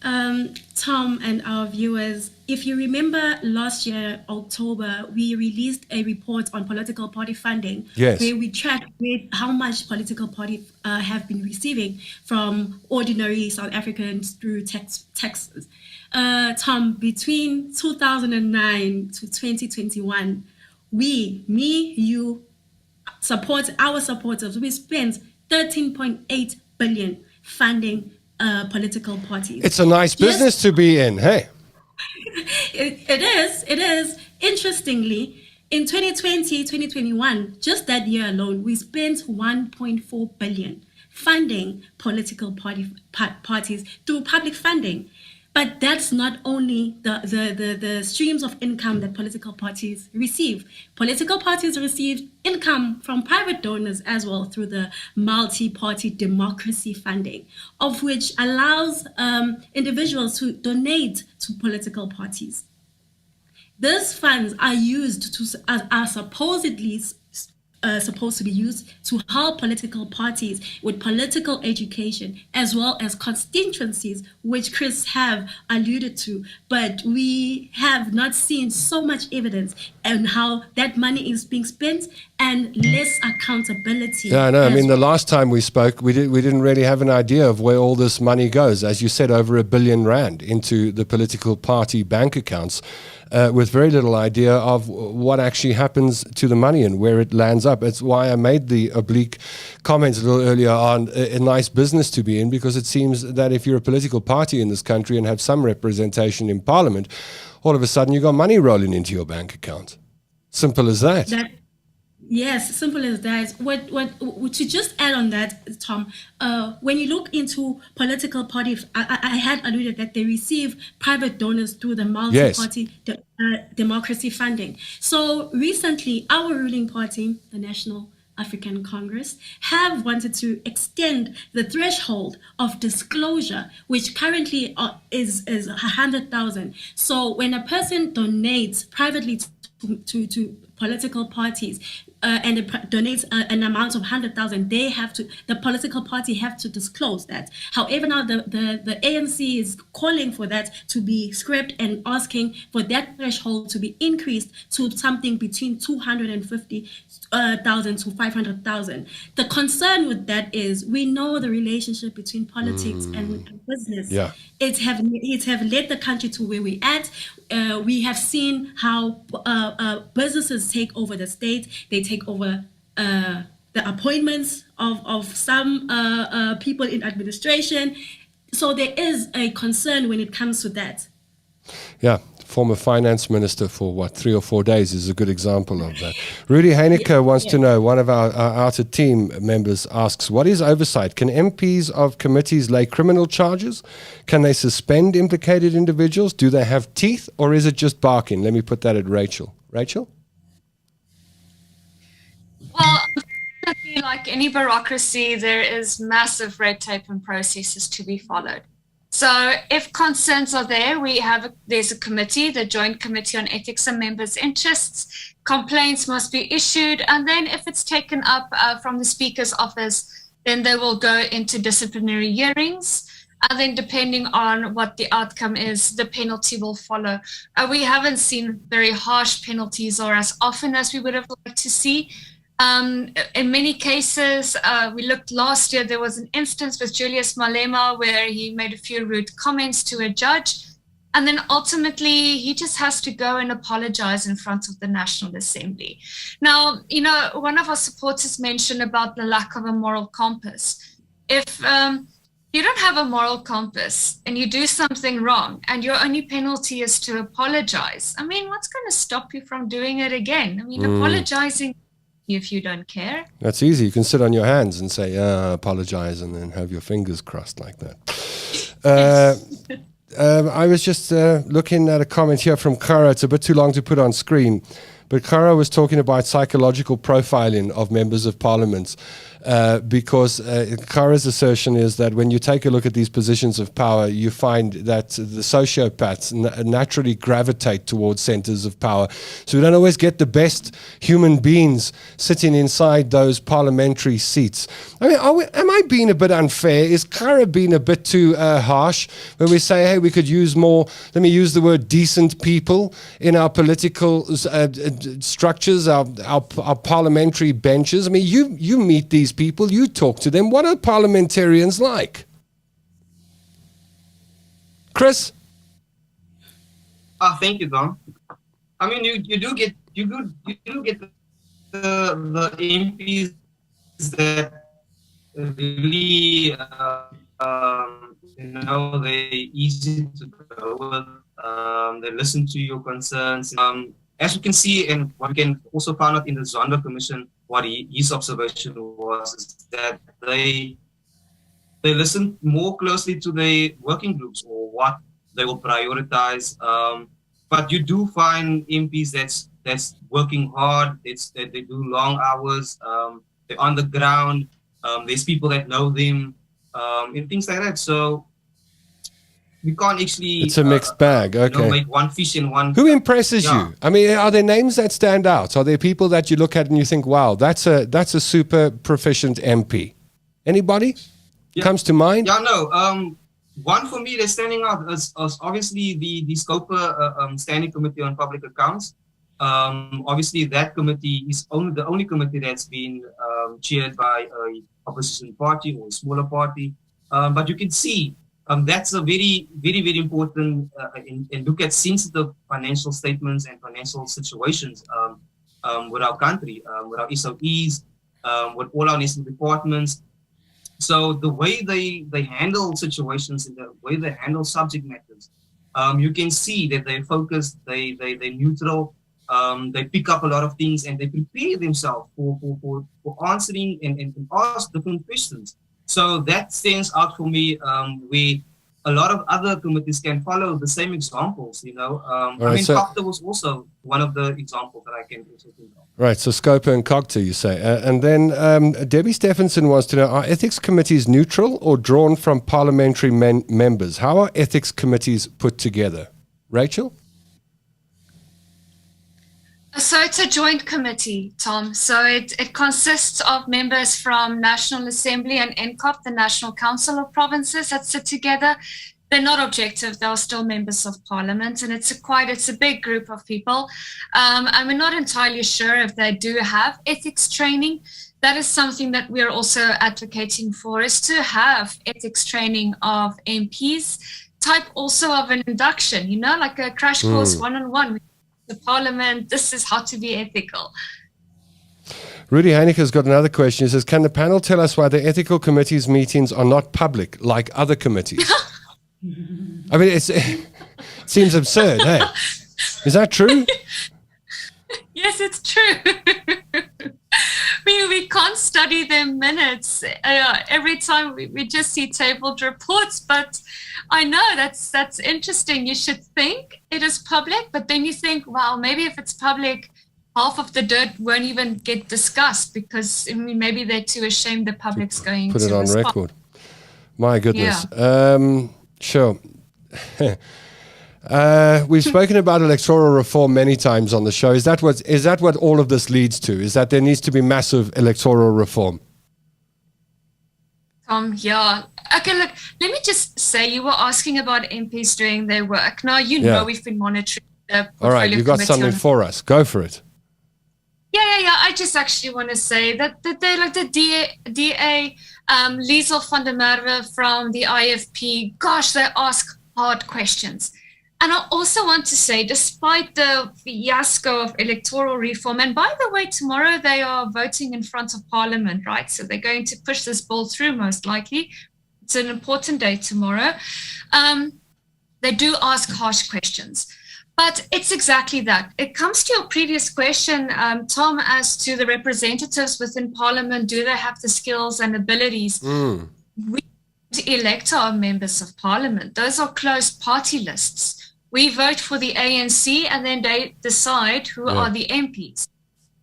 Tom and our viewers, if you remember last year, October, we released a report on political party funding, where we tracked how much political parties have been receiving from ordinary South Africans through taxes. Tom, between 2009 to 2021, our supporters, we spent 13.8 billion funding political parties. It's a nice business to be in, hey? It is. Interestingly, in 2020, 2021, just that year alone, we spent 1.4 billion funding political parties through public funding. But that's not only the streams of income that political parties receive. Political parties receive income from private donors as well through the multi-party democracy funding, of which allows individuals to donate to political parties. These funds are used are supposedly supposed to be used to help political parties with political education as well as constituencies, which Chris have alluded to. But we have not seen so much evidence on how that money is being spent and less accountability. Yeah, I know. I mean, the last time we spoke, we didn't really have an idea of where all this money goes. As you said, over R1 billion into the political party bank accounts. With very little idea of what actually happens to the money and where it lands up. It's why I made the oblique comments a little earlier on a nice business to be in, because it seems that if you're a political party in this country and have some representation in parliament, all of a sudden you got money rolling into your bank account. Simple as that. Yes, simple as that. What to just add on that, Tom, when you look into political parties, I had alluded that they receive private donors through the multi-party democracy funding. So recently, our ruling party, the National African Congress, have wanted to extend the threshold of disclosure, which currently is 100,000. So when a person donates privately to political parties, and it donates an amount of 100,000, the political party have to disclose that. However, now the ANC is calling for that to be scrapped and asking for that threshold to be increased to something between 250,000 to 500,000. The concern with that is we know the relationship between politics and business. Yeah. It have led the country to where we're at. We have seen how businesses take over the state. They take over the appointments of some people in administration. So there is a concern when it comes to that. Yeah, former finance minister for 3 or 4 days is a good example of that. Rudy Heineke wants to know, one of our OUTA team members asks, what is oversight? Can MPs of committees lay criminal charges? Can they suspend implicated individuals? Do they have teeth, or is it just barking? Let me put that at Rachel. Rachel? Well, unfortunately, like any bureaucracy, there is massive red tape and processes to be followed. So if concerns are there, there's a committee, the Joint Committee on Ethics and Members' Interests. Complaints must be issued, and then if it's taken up from the Speaker's office, then they will go into disciplinary hearings. And then depending on what the outcome is, the penalty will follow. We haven't seen very harsh penalties or as often as we would have liked to see. In many cases, we looked last year, there was an instance with Julius Malema where he made a few rude comments to a judge. And then ultimately, he just has to go and apologize in front of the National Assembly. Now, one of our supporters mentioned about the lack of a moral compass. If you don't have a moral compass and you do something wrong and your only penalty is to apologize, I mean, what's going to stop you from doing it again? I mean, apologizing if you don't care. That's easy. You can sit on your hands and say, apologize, and then have your fingers crossed like that. I was just looking at a comment here from Kara. It's a bit too long to put on screen, but Kara was talking about psychological profiling of members of parliament, because Kara's assertion is that when you take a look at these positions of power, you find that the sociopaths naturally gravitate towards centers of power. So we don't always get the best human beings sitting inside those parliamentary seats. I mean, am I being a bit unfair? Is Kara being a bit too harsh when we say, hey, we could use more, let me use the word decent people in our political structures, our parliamentary benches? I mean, you meet these people, you talk to them. What are parliamentarians like? Chris? Thank you, Don. I mean, you do get the MPs that really they're easy to go with. They listen to your concerns. As you can see, and what we can also find out in the Zondo Commission, what his observation was, is that they listen more closely to the working groups or what they will prioritize. But you do find MPs that's working hard. They do long hours. They're on the ground. There's people that know them, and things like that. So we can't actually. It's a mixed bag. Okay. Make one fish in one. Who impresses you? I mean, are there names that stand out? Are there people that you look at and you think, "Wow, that's a super proficient MP"? Anybody comes to mind? Yeah, no. One for me that's standing out is obviously the SCOPA Standing Committee on Public Accounts. Obviously, that committee is the only committee that's been chaired by a opposition party or a smaller party. But you can see that's a very, very, very important and look at sensitive financial statements and financial situations with our country, with our SOEs, with all our national departments. So the way they handle situations and the way they handle subject matters, you can see that they're focused, they're neutral, they pick up a lot of things and they prepare themselves for answering and ask different questions. So that stands out for me, where a lot of other committees can follow the same examples, I mean, Oct was also one of the examples that I can also think of. Right, so SCOPA and OUTA, you say. And then Debbie Stephenson wants to know, are ethics committees neutral or drawn from parliamentary members? How are ethics committees put together? Rachel? So it's a joint committee, Tom. So it consists of members from National Assembly and NCOP, the National Council of Provinces, that sit together. They're not objective. They're still members of parliament. And it's a big group of people. And we're not entirely sure if they do have ethics training. That is something that we're also advocating for, is to have ethics training of MPs, type also of an induction, like a crash course one-on-one with the parliament. This is how to be ethical. Rudy Heineke's got another question. He says, can the panel tell us why the ethical committee's meetings are not public like other committees? I mean, it seems absurd, hey? Is that true? Yes, it's true. We can't study their minutes. Every time we just see tabled reports, but I know that's interesting. You should think it is public, but then you think, well, maybe if it's public, half of the dirt won't even get discussed because maybe they're too ashamed the public's going put to it on respond. record. My goodness. Yeah. Sure. We've spoken about electoral reform many times on the show. Is that what all of this leads to? Is that there needs to be massive electoral reform? Yeah. Okay, look, let me just say, you were asking about MPs doing their work. Now, know we've been monitoring the portfolio. All right, you got something for us. Go for it. Yeah. I just actually want to say that they, like the DA, Liesel van der Merwe from the IFP, gosh, they ask hard questions. And I also want to say, despite the fiasco of electoral reform, and by the way, tomorrow they are voting in front of Parliament, right? So they're going to push this bill through, most likely. It's an important day tomorrow. They do ask harsh questions. But it's exactly that. It comes to your previous question, Tom, as to the representatives within Parliament. Do they have the skills and abilities? We elect our members of Parliament. Those are closed party lists. We vote for the ANC and then they decide who are the MPs.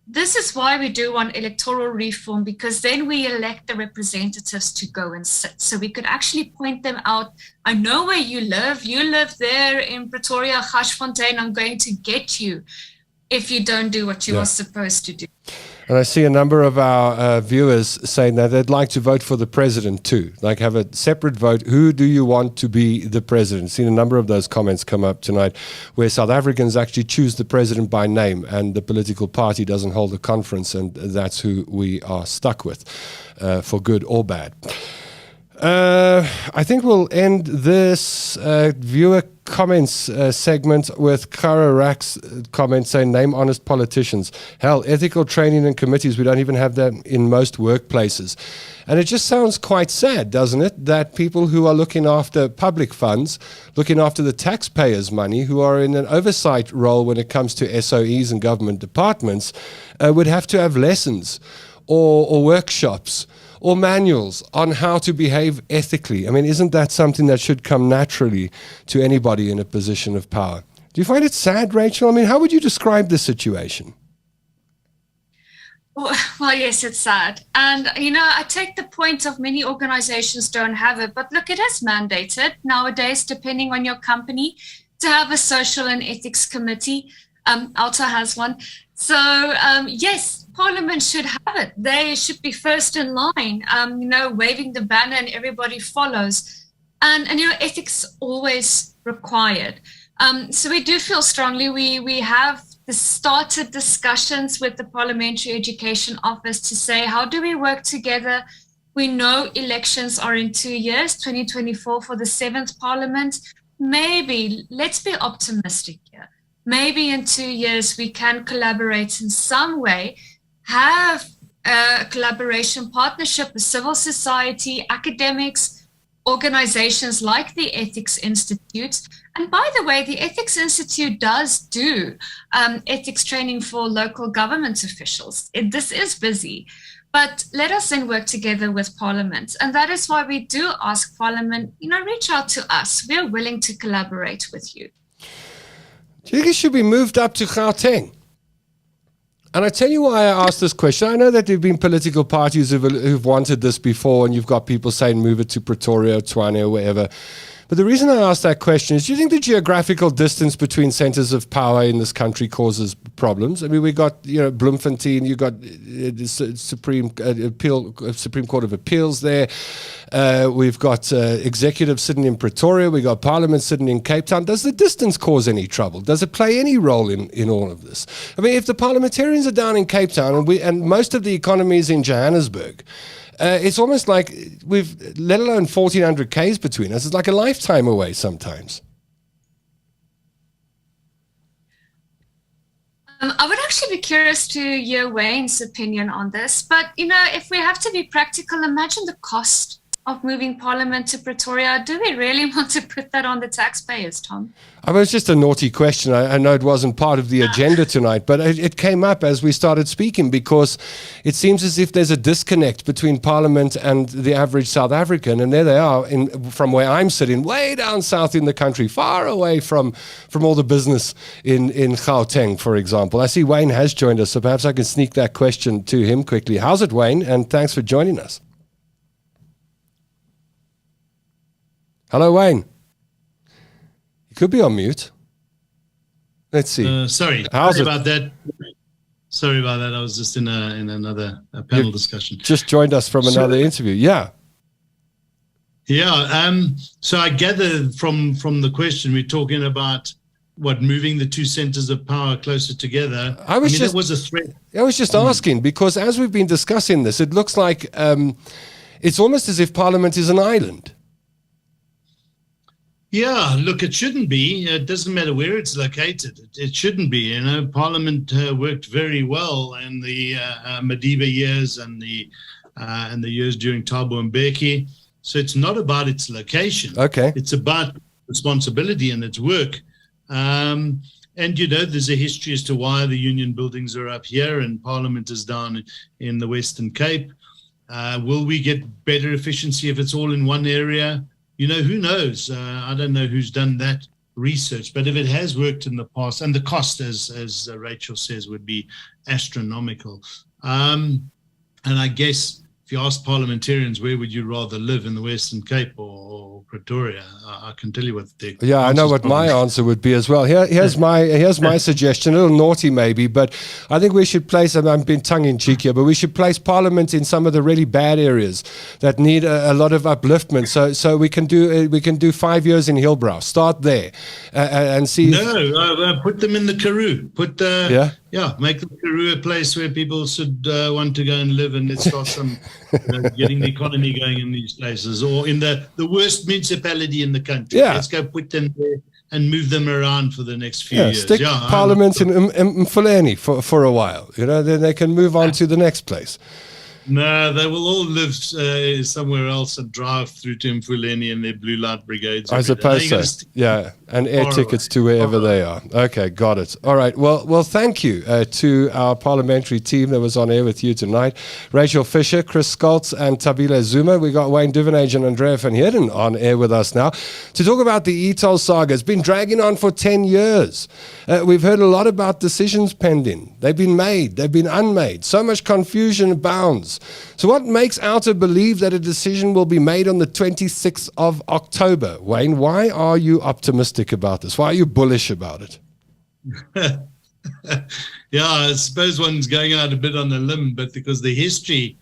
This is why we do want electoral reform, because then we elect the representatives to go and sit. So we could actually point them out. I know where you live. You live there in Pretoria, Garsfontein. I'm going to get you if you don't do what you are supposed to do. And I see a number of our viewers saying that they'd like to vote for the president too, like have a separate vote. Who do you want to be the president? Seen a number of those comments come up tonight where South Africans actually choose the president by name and the political party doesn't hold a conference, and that's who we are stuck with, for good or bad. I think we'll end this viewer comments segment with Kara Rack's comment saying, name honest politicians. Hell, ethical training and committees, we don't even have that in most workplaces. And it just sounds quite sad, doesn't it, that people who are looking after public funds, looking after the taxpayers' money, who are in an oversight role when it comes to SOEs and government departments, would have to have lessons or workshops or manuals on how to behave ethically? I mean, isn't that something that should come naturally to anybody in a position of power? Do you find it sad, Rachel? I mean, how would you describe the situation? Well, yes, it's sad. And, I take the point of many organizations don't have it, but look, it is mandated nowadays, depending on your company, to have a social and ethics committee. OUTA has one. So, yes, Parliament should have it. They should be first in line, waving the banner and everybody follows. And ethics always required. So we do feel strongly. We have started discussions with the Parliamentary Education Office to say, how do we work together? We know elections are in 2 years, 2024 for the 7th Parliament. Maybe, let's be optimistic here. Maybe in 2 years we can collaborate in some way, have a collaboration partnership with civil society, academics, organizations like the Ethics Institute. And by the way, the Ethics Institute does do ethics training for local government officials. This is busy, but let us then work together with Parliament. And that is why we do ask Parliament, reach out to us. We're willing to collaborate with you. Do you think it should be moved up to Gauteng? And I tell you why I asked this question. I know that there have been political parties who've wanted this before, and you've got people saying move it to Pretoria or Tshwane or wherever. But the reason I asked that question is, do you think the geographical distance between centers of power in this country causes problems? I mean, we got, Bloemfontein, you got the Supreme Court of Appeals there. We've got executives sitting in Pretoria. We got Parliament sitting in Cape Town. Does the distance cause any trouble? Does it play any role in all of this? I mean, if the parliamentarians are down in Cape Town and most of the economy is in Johannesburg, it's almost like let alone 1,400 Ks between us, it's like a lifetime away sometimes. I would actually be curious to hear Wayne's opinion on this. But, if we have to be practical, imagine the cost of moving Parliament to Pretoria. Do we really want to put that on the taxpayers, Tom? I mean, it's just a naughty question. I know it wasn't part of the agenda tonight, but it came up as we started speaking because it seems as if there's a disconnect between Parliament and the average South African. And there they are from where I'm sitting, way down south in the country, far away from all the business in Gauteng, for example. I see Wayne has joined us, so perhaps I can sneak that question to him quickly. How's it, Wayne? And thanks for joining us. Hello, Wayne. You could be on mute. Let's see. Sorry about that. Sorry about that. I was just in another panel discussion. Just joined us from another interview. Yeah. Yeah. So I gather from the question we're talking about moving the two centers of power closer together. That was a threat. I was just asking because as we've been discussing this, it looks like it's almost as if Parliament is an island. Yeah, look, it shouldn't be. It doesn't matter where it's located. It shouldn't be. Parliament worked very well in the Madiba years and the years during Thabo Mbeki. So it's not about its location. Okay. It's about responsibility and its work. And, there's a history as to why the union buildings are up here and Parliament is down in the Western Cape. Will we get better efficiency if it's all in one area? Who knows? I don't know who's done that research, but if it has worked in the past, and the cost, as Rachel says, would be astronomical. And I guess if you ask parliamentarians, where would you rather live, in the Western Cape or Pretoria? I can tell you what the I know what my answer would be as well. Here's my suggestion, a little naughty maybe, but I think we should place, and I'm being tongue-in-cheek here, but we should place Parliament in some of the really bad areas that need a lot of upliftment. So we can do 5 years in Hillbrow. Start there and see. No, put them in the Karoo. Make the Karoo a place where people should want to go and live, and let's start some getting the economy going in these places, or in the worst municipality in the country. Yeah. Let's go put them there and move them around for the next few years. Stick Parliament in Mfuleni for a while. Then they can move on to the next place. No, they will all live somewhere else and drive through to Mfuleni and their blue light brigades. I suppose so. Yeah. And air Far tickets away. to wherever Far they are. Okay, got it. All right. Well, thank you to our parliamentary team that was on air with you tonight. Rachel Fisher, Chris Skoltz, and Tabila Zuma. We got Wayne Duvenage and Andrea van Heerden on air with us now to talk about the ETOL saga. It's been dragging on for 10 years. We've heard a lot about decisions pending. They've been made. They've been unmade. So much confusion abounds. So what makes OUTA believe that a decision will be made on the 26th of October? Wayne, why are you optimistic about this? Why are you bullish about it? Yeah, I suppose one's going out a bit on a limb, but because the history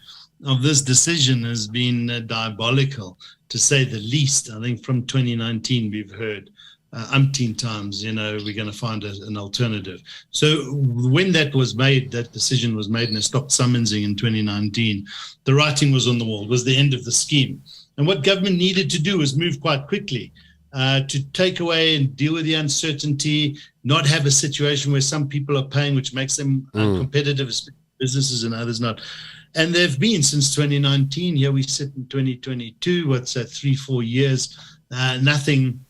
of this decision has been diabolical, to say the least. I think from 2019 we've heard umpteen times, we're going to find an alternative. So when that was made, that decision was made and it stopped summonsing in 2019, the writing was on the wall. It was the end of the scheme. And what government needed to do was move quite quickly to take away and deal with the uncertainty, not have a situation where some people are paying, which makes them competitive, businesses and others not. And they've been since 2019. Here we sit in 2022, what's that, 3-4 years, nothing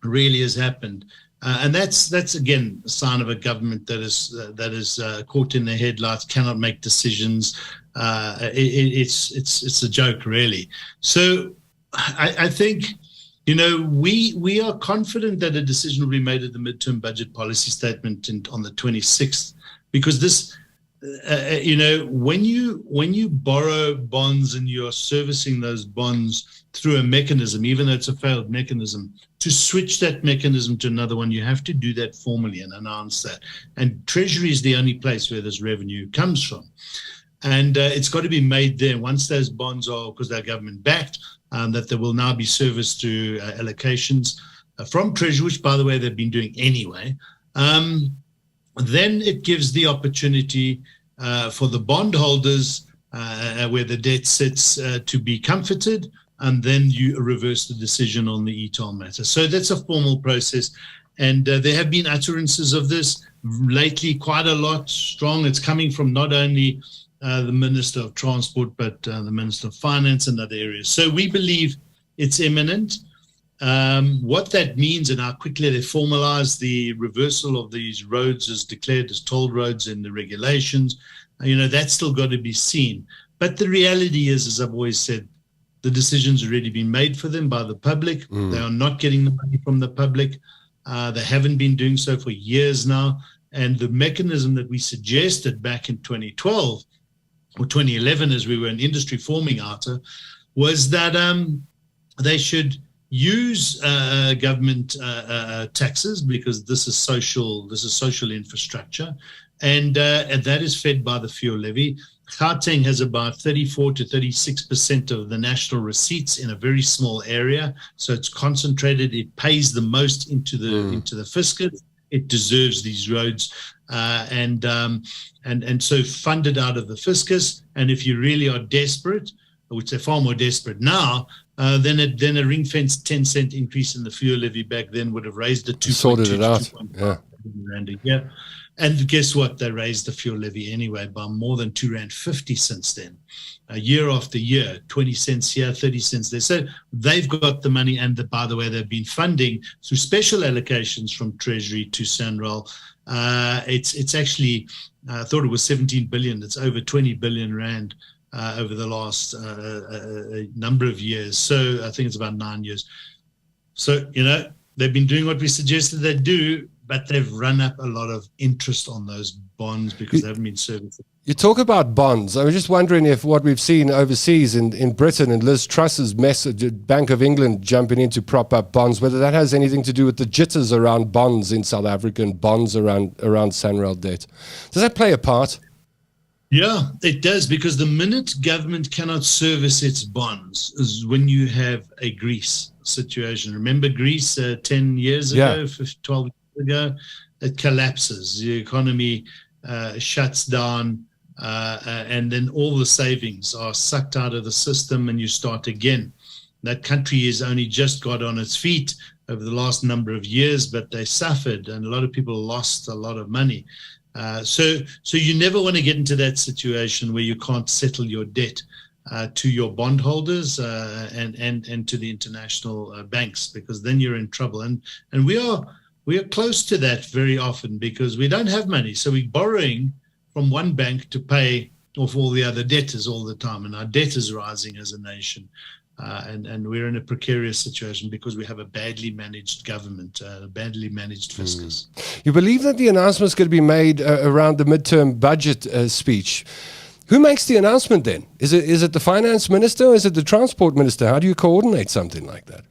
really has happened. And that's again a sign of a government that is caught in their headlights, cannot make decisions. It's a joke, really. So I think, we are confident that a decision will be made at the midterm budget policy statement on the 26th, because this, when you borrow bonds and you're servicing those bonds through a mechanism, even though it's a failed mechanism, to switch that mechanism to another one, you have to do that formally and announce that. And Treasury is the only place where this revenue comes from. And it's got to be made there once those bonds are, because they're government backed, that they will now be serviced to allocations from Treasury, which, by the way, they've been doing anyway. Then it gives the opportunity for the bondholders where the debt sits to be comforted, and then you reverse the decision on the ETOL matter. So that's a formal process. And there have been utterances of this lately, quite a lot strong. It's coming from not only the Minister of Transport, but the Minister of Finance and other areas. So we believe it's imminent. What that means and how quickly they formalize the reversal of these roads as declared as toll roads in the regulations, that's still got to be seen. But the reality is, as I've always said, the decision's already been made for them by the public. They are not getting the money from the public. They haven't been doing so for years now. And the mechanism that we suggested back in 2012 or 2011, as we were an industry forming OUTA, was that they should use government taxes, because this is social infrastructure, and that is fed by the fuel levy. Gauteng has about 34 to 36% of the national receipts in a very small area, so it's concentrated. It pays the most into the fiscus. It deserves these roads, and so funded out of the fiscus. And if you really are desperate, which they're far more desperate now, then a ring-fenced 10-cent increase in the fuel levy back then would have raised it to sorted it out. Yeah. Rand a year. And guess what? They raised the fuel levy anyway by more than R2.50 since then. Year after year, 20 cents here, 30 cents there. So they've got the money, and by the way, they've been funding through special allocations from Treasury to SANRAL. It's actually, I thought it was 17 billion. It's over 20 billion Rand over the last number of years. So I think it's about 9 years. So, they've been doing what we suggested they do, but they've run up a lot of interest on those bonds because they haven't been serviced. You talk about bonds. I was just wondering if what we've seen overseas in Britain and Liz Truss's message, Bank of England jumping in to prop up bonds, whether that has anything to do with the jitters around bonds in South Africa and bonds around SANRAL debt. Does that play a part? Yeah, it does, because the minute government cannot service its bonds is when you have a Greece situation. Remember Greece 10 years ago, 12 years ago? It collapses. The economy shuts down, and then all the savings are sucked out of the system, and you start again. That country has only just got on its feet over the last number of years, but they suffered, and a lot of people lost a lot of money. So you never want to get into that situation where you can't settle your debt. to your bondholders and to the international banks, because then you're in trouble. And we are close to that very often because we don't have money. So we're borrowing from one bank to pay off all the other debtors all the time. And our debt is rising as a nation. And we're in a precarious situation because we have a badly managed government, a badly managed fiscus. You believe that the announcement is going to be made around the midterm budget speech. Who makes the announcement then? Is it the finance minister or is it the transport minister? How do you coordinate something like that?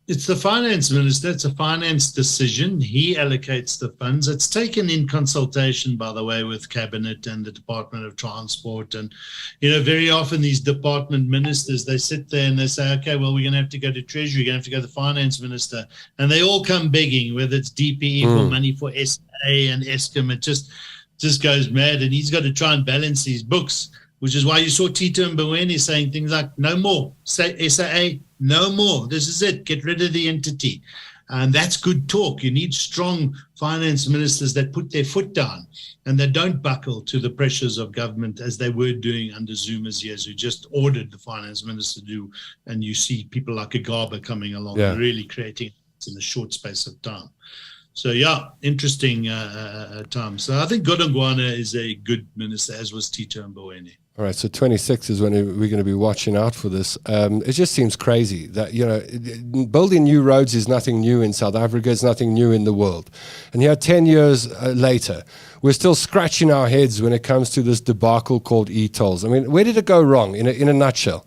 It's the finance minister. It's a finance decision. He allocates the funds. It's taken in consultation, by the way, with Cabinet and the Department of Transport. And, very often these department ministers, they sit there and they say, okay, well, we're going to have to go to Treasury, we're going to have to go to the finance minister. And they all come begging, whether it's DPE for money for SA and Eskom. It just goes mad. And he's got to try and balance these books, which is why you saw Tito Mboweni saying things like, no more, say SAA, no more. This is it. Get rid of the entity. And that's good talk. You need strong finance ministers that put their foot down and that don't buckle to the pressures of government as they were doing under Zuma's years, who just ordered the finance minister to do. And you see people like Agaba coming along and really creating it in a short space of time. So, interesting time. So I think Godongwana is a good minister, as was Tito Mboweni. All right, so 26 is when we're going to be watching out for this. It just seems crazy that, building new roads is nothing new in South Africa. It's nothing new in the world. And 10 years later, we're still scratching our heads when it comes to this debacle called e-tolls. I mean, where did it go wrong in a nutshell?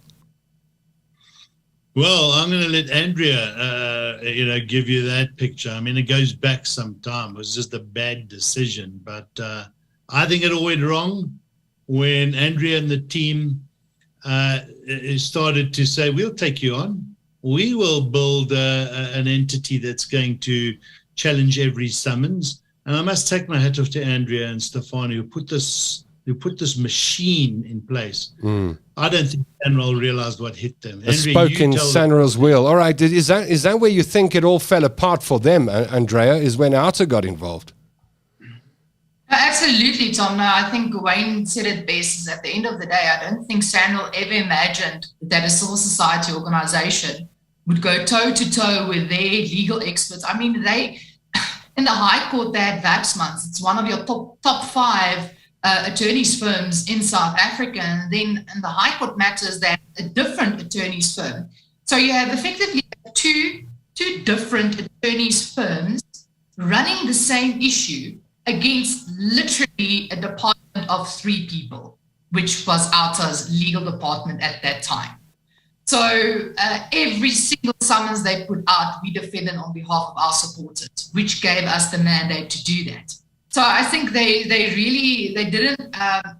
Well, I'm going to let Andrea, give you that picture. I mean, it goes back some time. It was just a bad decision. But I think it all went wrong when Andrea and the team started to say, we'll take you on. We will build an entity that's going to challenge every summons. And I must take my hat off to Andrea and Stefano who put this machine in place. I don't think Sanral realized what hit them. A spoke in Sanral's wheel. All right, is that where you think it all fell apart for them, Andrea, is when OUTA got involved? Absolutely, Tom. No, I think Wayne said it best, is at the end of the day, I don't think Sanral ever imagined that a civil society organization would go toe-to-toe with their legal experts. I mean, in the High Court, they had Vapsmans. It's one of your top 5 attorneys firms in South Africa. And then in the High Court matters, they have a different attorneys firm. So you have effectively two different attorneys firms running the same issue against literally a department of 3 people, which was OUTA's legal department at that time. So every single summons they put out, we defended on behalf of our supporters, which gave us the mandate to do that. So I think they didn't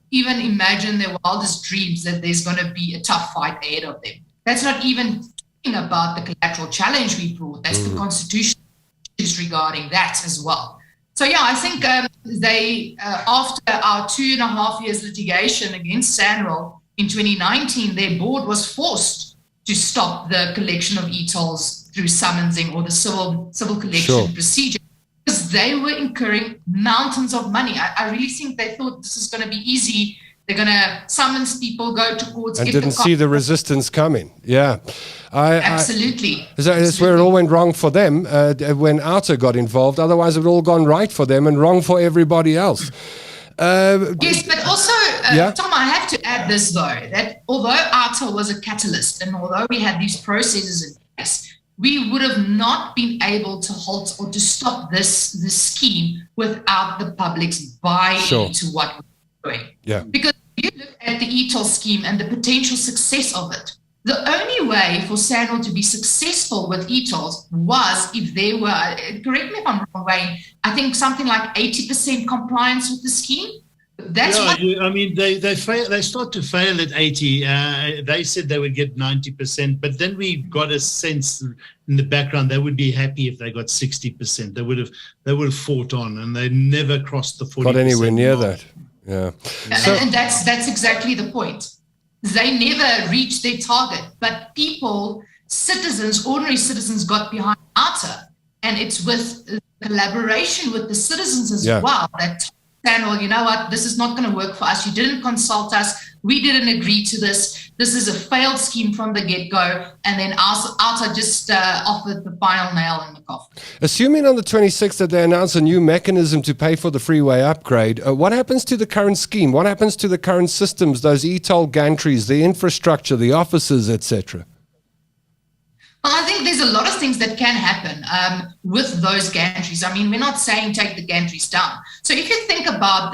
even imagine their wildest dreams that there's going to be a tough fight ahead of them. That's not even talking about the collateral challenge we brought. That's the constitutional issues regarding that as well. So, I think they, after our 2.5 years litigation against Sanral in 2019, their board was forced to stop the collection of e-tolls through summonsing or the civil collection procedure because they were incurring mountains of money. I really think they thought this is going to be easy. They're going to summons people, go to courts. And didn't see the resistance coming. Yeah. Absolutely. That's where it all went wrong for them when OUTA got involved. Otherwise, it would all gone right for them and wrong for everybody else. Yes, but also, Tom, I have to add this, though, that although OUTA was a catalyst and although we had these processes in place, we would have not been able to halt or to stop this scheme without the public's buy-in to what we're doing. Yeah. Because if you look at the e-toll scheme and the potential success of it, the only way for Sanral to be successful with e-tolls was if they were, correct me if I'm wrong, Wayne, I think something like 80% compliance with the scheme. That's they start to fail at 80. They said they would get 90%, but then we got a sense in the background they would be happy if they got 60%. They would have fought on, and they never crossed the 40%. Got anywhere near that. Yeah. And that's exactly the point. They never reached their target, but citizens, ordinary citizens got behind OUTA, and it's with collaboration with the citizens as well that Samuel, you know what, this is not going to work for us. You didn't consult us. We didn't agree to this. This is a failed scheme from the get-go. And then OUTA just offered the final nail in the coffin. Assuming on the 26th that they announce a new mechanism to pay for the freeway upgrade, what happens to the current scheme? What happens to the current systems, those e-toll gantries, the infrastructure, the offices, etc.? Well, I think there's a lot of things that can happen with those gantries. I mean, we're not saying take the gantries down. So if you think about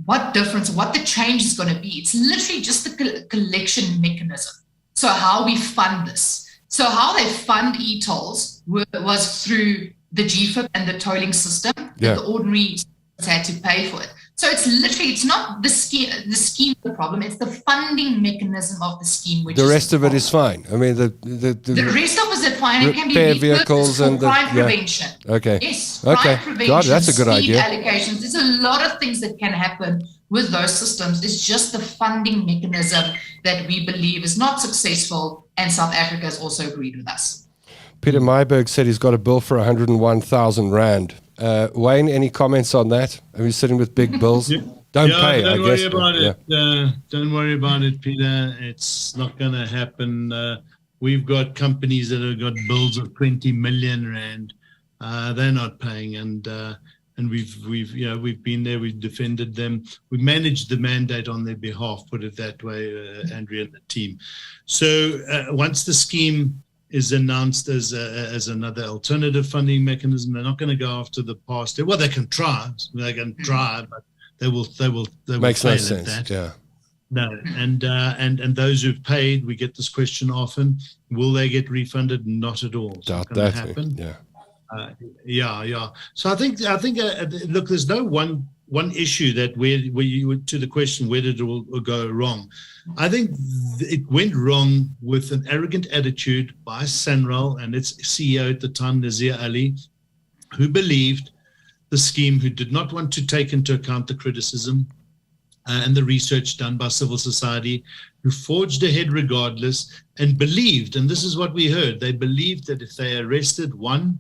what the change is going to be, it's literally just the collection mechanism. So how we fund this. So how they fund e-tolls was through the GFIP and the tolling system. Yeah. The ordinary had to pay for it. So it's not the scheme the problem, it's the funding mechanism of the scheme. Which the rest of it is fine. I mean, the rest of it is fine. It can be repair repurposed vehicles for and crime prevention. Okay. Yes, Okay. crime prevention, God, that's a good speed idea. allocations. There's a lot of things that can happen with those systems. It's just the funding mechanism that we believe is not successful, and South Africa has also agreed with us. Peter Myberg said he's got a bill for 101,000 Rand. Wayne, any comments on that? Are you sitting with big bills? Don't pay, don't I worry guess. about it. Don't worry about it, Peter. It's not going to happen. We've got companies that have got bills of 20 million Rand. They're not paying, and we've been there. We've defended them. We managed the mandate on their behalf. Put it that way, Andrea and the team. So once the scheme is announced as another alternative funding mechanism, they're not going to go after the past. Well, they can try. But they will Makes fail no at sense. that. Yeah. No, and those who've paid, we get this question often: will they get refunded? Not at all. It's Doubt not going to that. happen. Yeah. Yeah. So I think look, there's no one issue that where you to the question where did it will go wrong. I think it went wrong with an arrogant attitude by Sanral and its CEO at the time, Nazir Ali, who believed the scheme, who did not want to take into account the criticism and the research done by civil society, who forged ahead regardless and believed, and this is what we heard, they believed that if they arrested one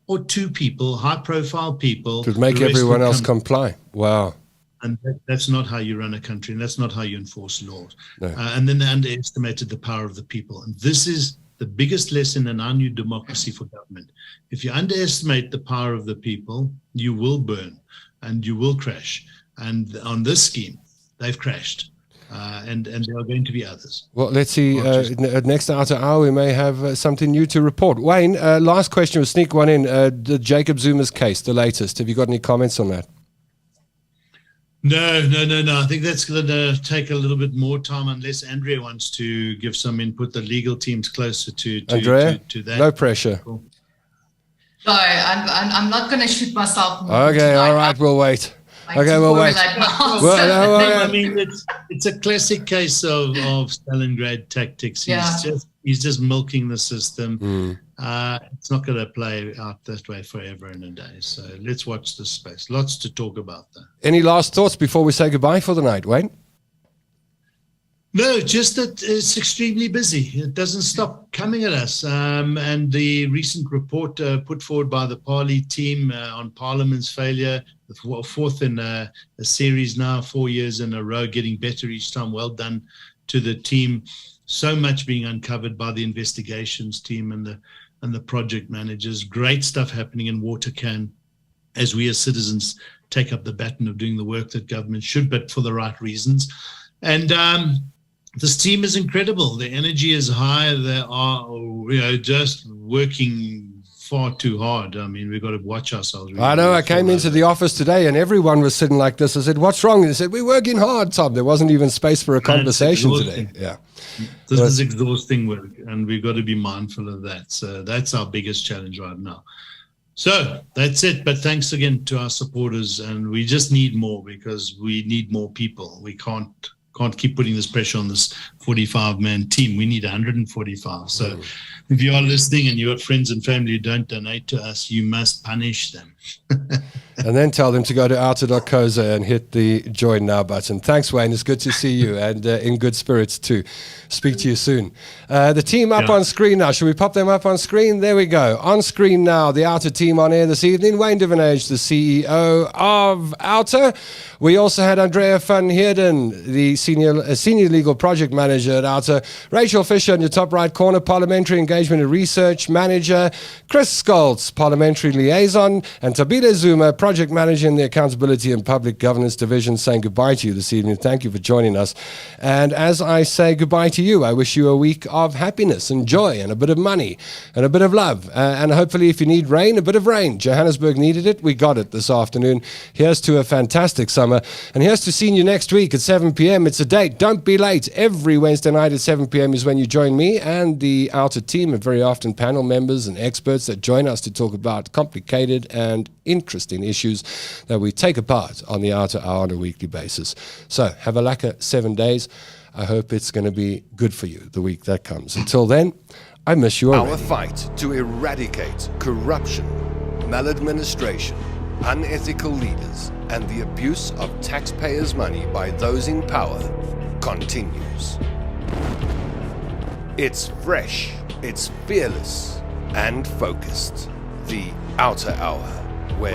or two people, high-profile people, To make the rest everyone would else come. comply. Wow. And that's not how you run a country, and that's not how you enforce laws. No. And then they underestimated the power of the people. And this is the biggest lesson in our new democracy for government. If you underestimate the power of the people, you will burn and you will crash. And on this scheme, they've crashed. And there are going to be others. Well, let's see. Next outer hour, we may have something new to report. Wayne, last question. We'll sneak one in. The Jacob Zuma's case, the latest. Have you got any comments on that? No. I think that's going to take a little bit more time unless Andrea wants to give some input. The legal team's closer to Andrea, to that. no pressure. Cool. No, I'm not going to shoot myself. Okay, all right, we'll wait. Okay, we'll wait. I mean, it's a classic case of Stalingrad tactics. He's just milking the system. It's not going to play out that way forever and a day. So let's watch this space. Lots to talk about there. Any last thoughts before we say goodbye for the night, Wayne? No, just that it's extremely busy. It doesn't stop coming at us. And the recent report put forward by the Parley team on Parliament's failure, the fourth in a series now, 4 years in a row, getting better each time. Well done to the team. So much being uncovered by the investigations team and the project managers. Great stuff happening in Watercan as we as citizens take up the baton of doing the work that government should, but for the right reasons. And this team is incredible. The energy is high. They are, just working far too hard. I mean, we've got to watch ourselves. I know. I came into the office today and everyone was sitting like this. I said, "What's wrong?" And they said, "We're working hard, Tom." There wasn't even space for a conversation today. Yeah. This is exhausting work, and we've got to be mindful of that. So that's our biggest challenge right now. So that's it. But thanks again to our supporters, and we just need more because we need more people. We can't keep putting this pressure on this 45-man team. We need 145. So if you are listening and you have friends and family who don't donate to us, you must punish them. And then tell them to go to outa.coza and hit the join now button. Thanks, Wayne. It's good to see you, and in good spirits too. Speak to you soon. The team up on screen now. Should we pop them up on screen? There we go. On screen now, the OUTA team on air this evening. Wayne Duvenage, the CEO of OUTA. We also had Andrea van Heerden, the senior legal project manager at OUTA. Rachel Fisher in your top right corner, parliamentary engagement and research manager. Chris Scholz, parliamentary liaison. And Tabitha Zuma, project manager in the accountability and public governance division, saying goodbye to you this evening. Thank you for joining us. And as I say goodbye to you, I wish you a week of happiness and joy and a bit of money and a bit of love. And hopefully if you need rain, a bit of rain. Johannesburg needed it. We got it this afternoon. Here's to a fantastic summer. And here's to seeing you next week at 7 p.m. It's a date. Don't be late. Every Wednesday night at 7 p.m. is when you join me and the OUTA team, and very often panel members and experts that join us to talk about complicated and interesting issues that we take apart on the OUTA Hour on a weekly basis. So have a lekker 7 days. I hope it's going to be good for you the week that comes. Until then, I miss you already. Our fight to eradicate corruption, maladministration, unethical leaders, and the abuse of taxpayers' money by those in power continues. It's fresh, it's fearless, and focused. The OUTA Hour.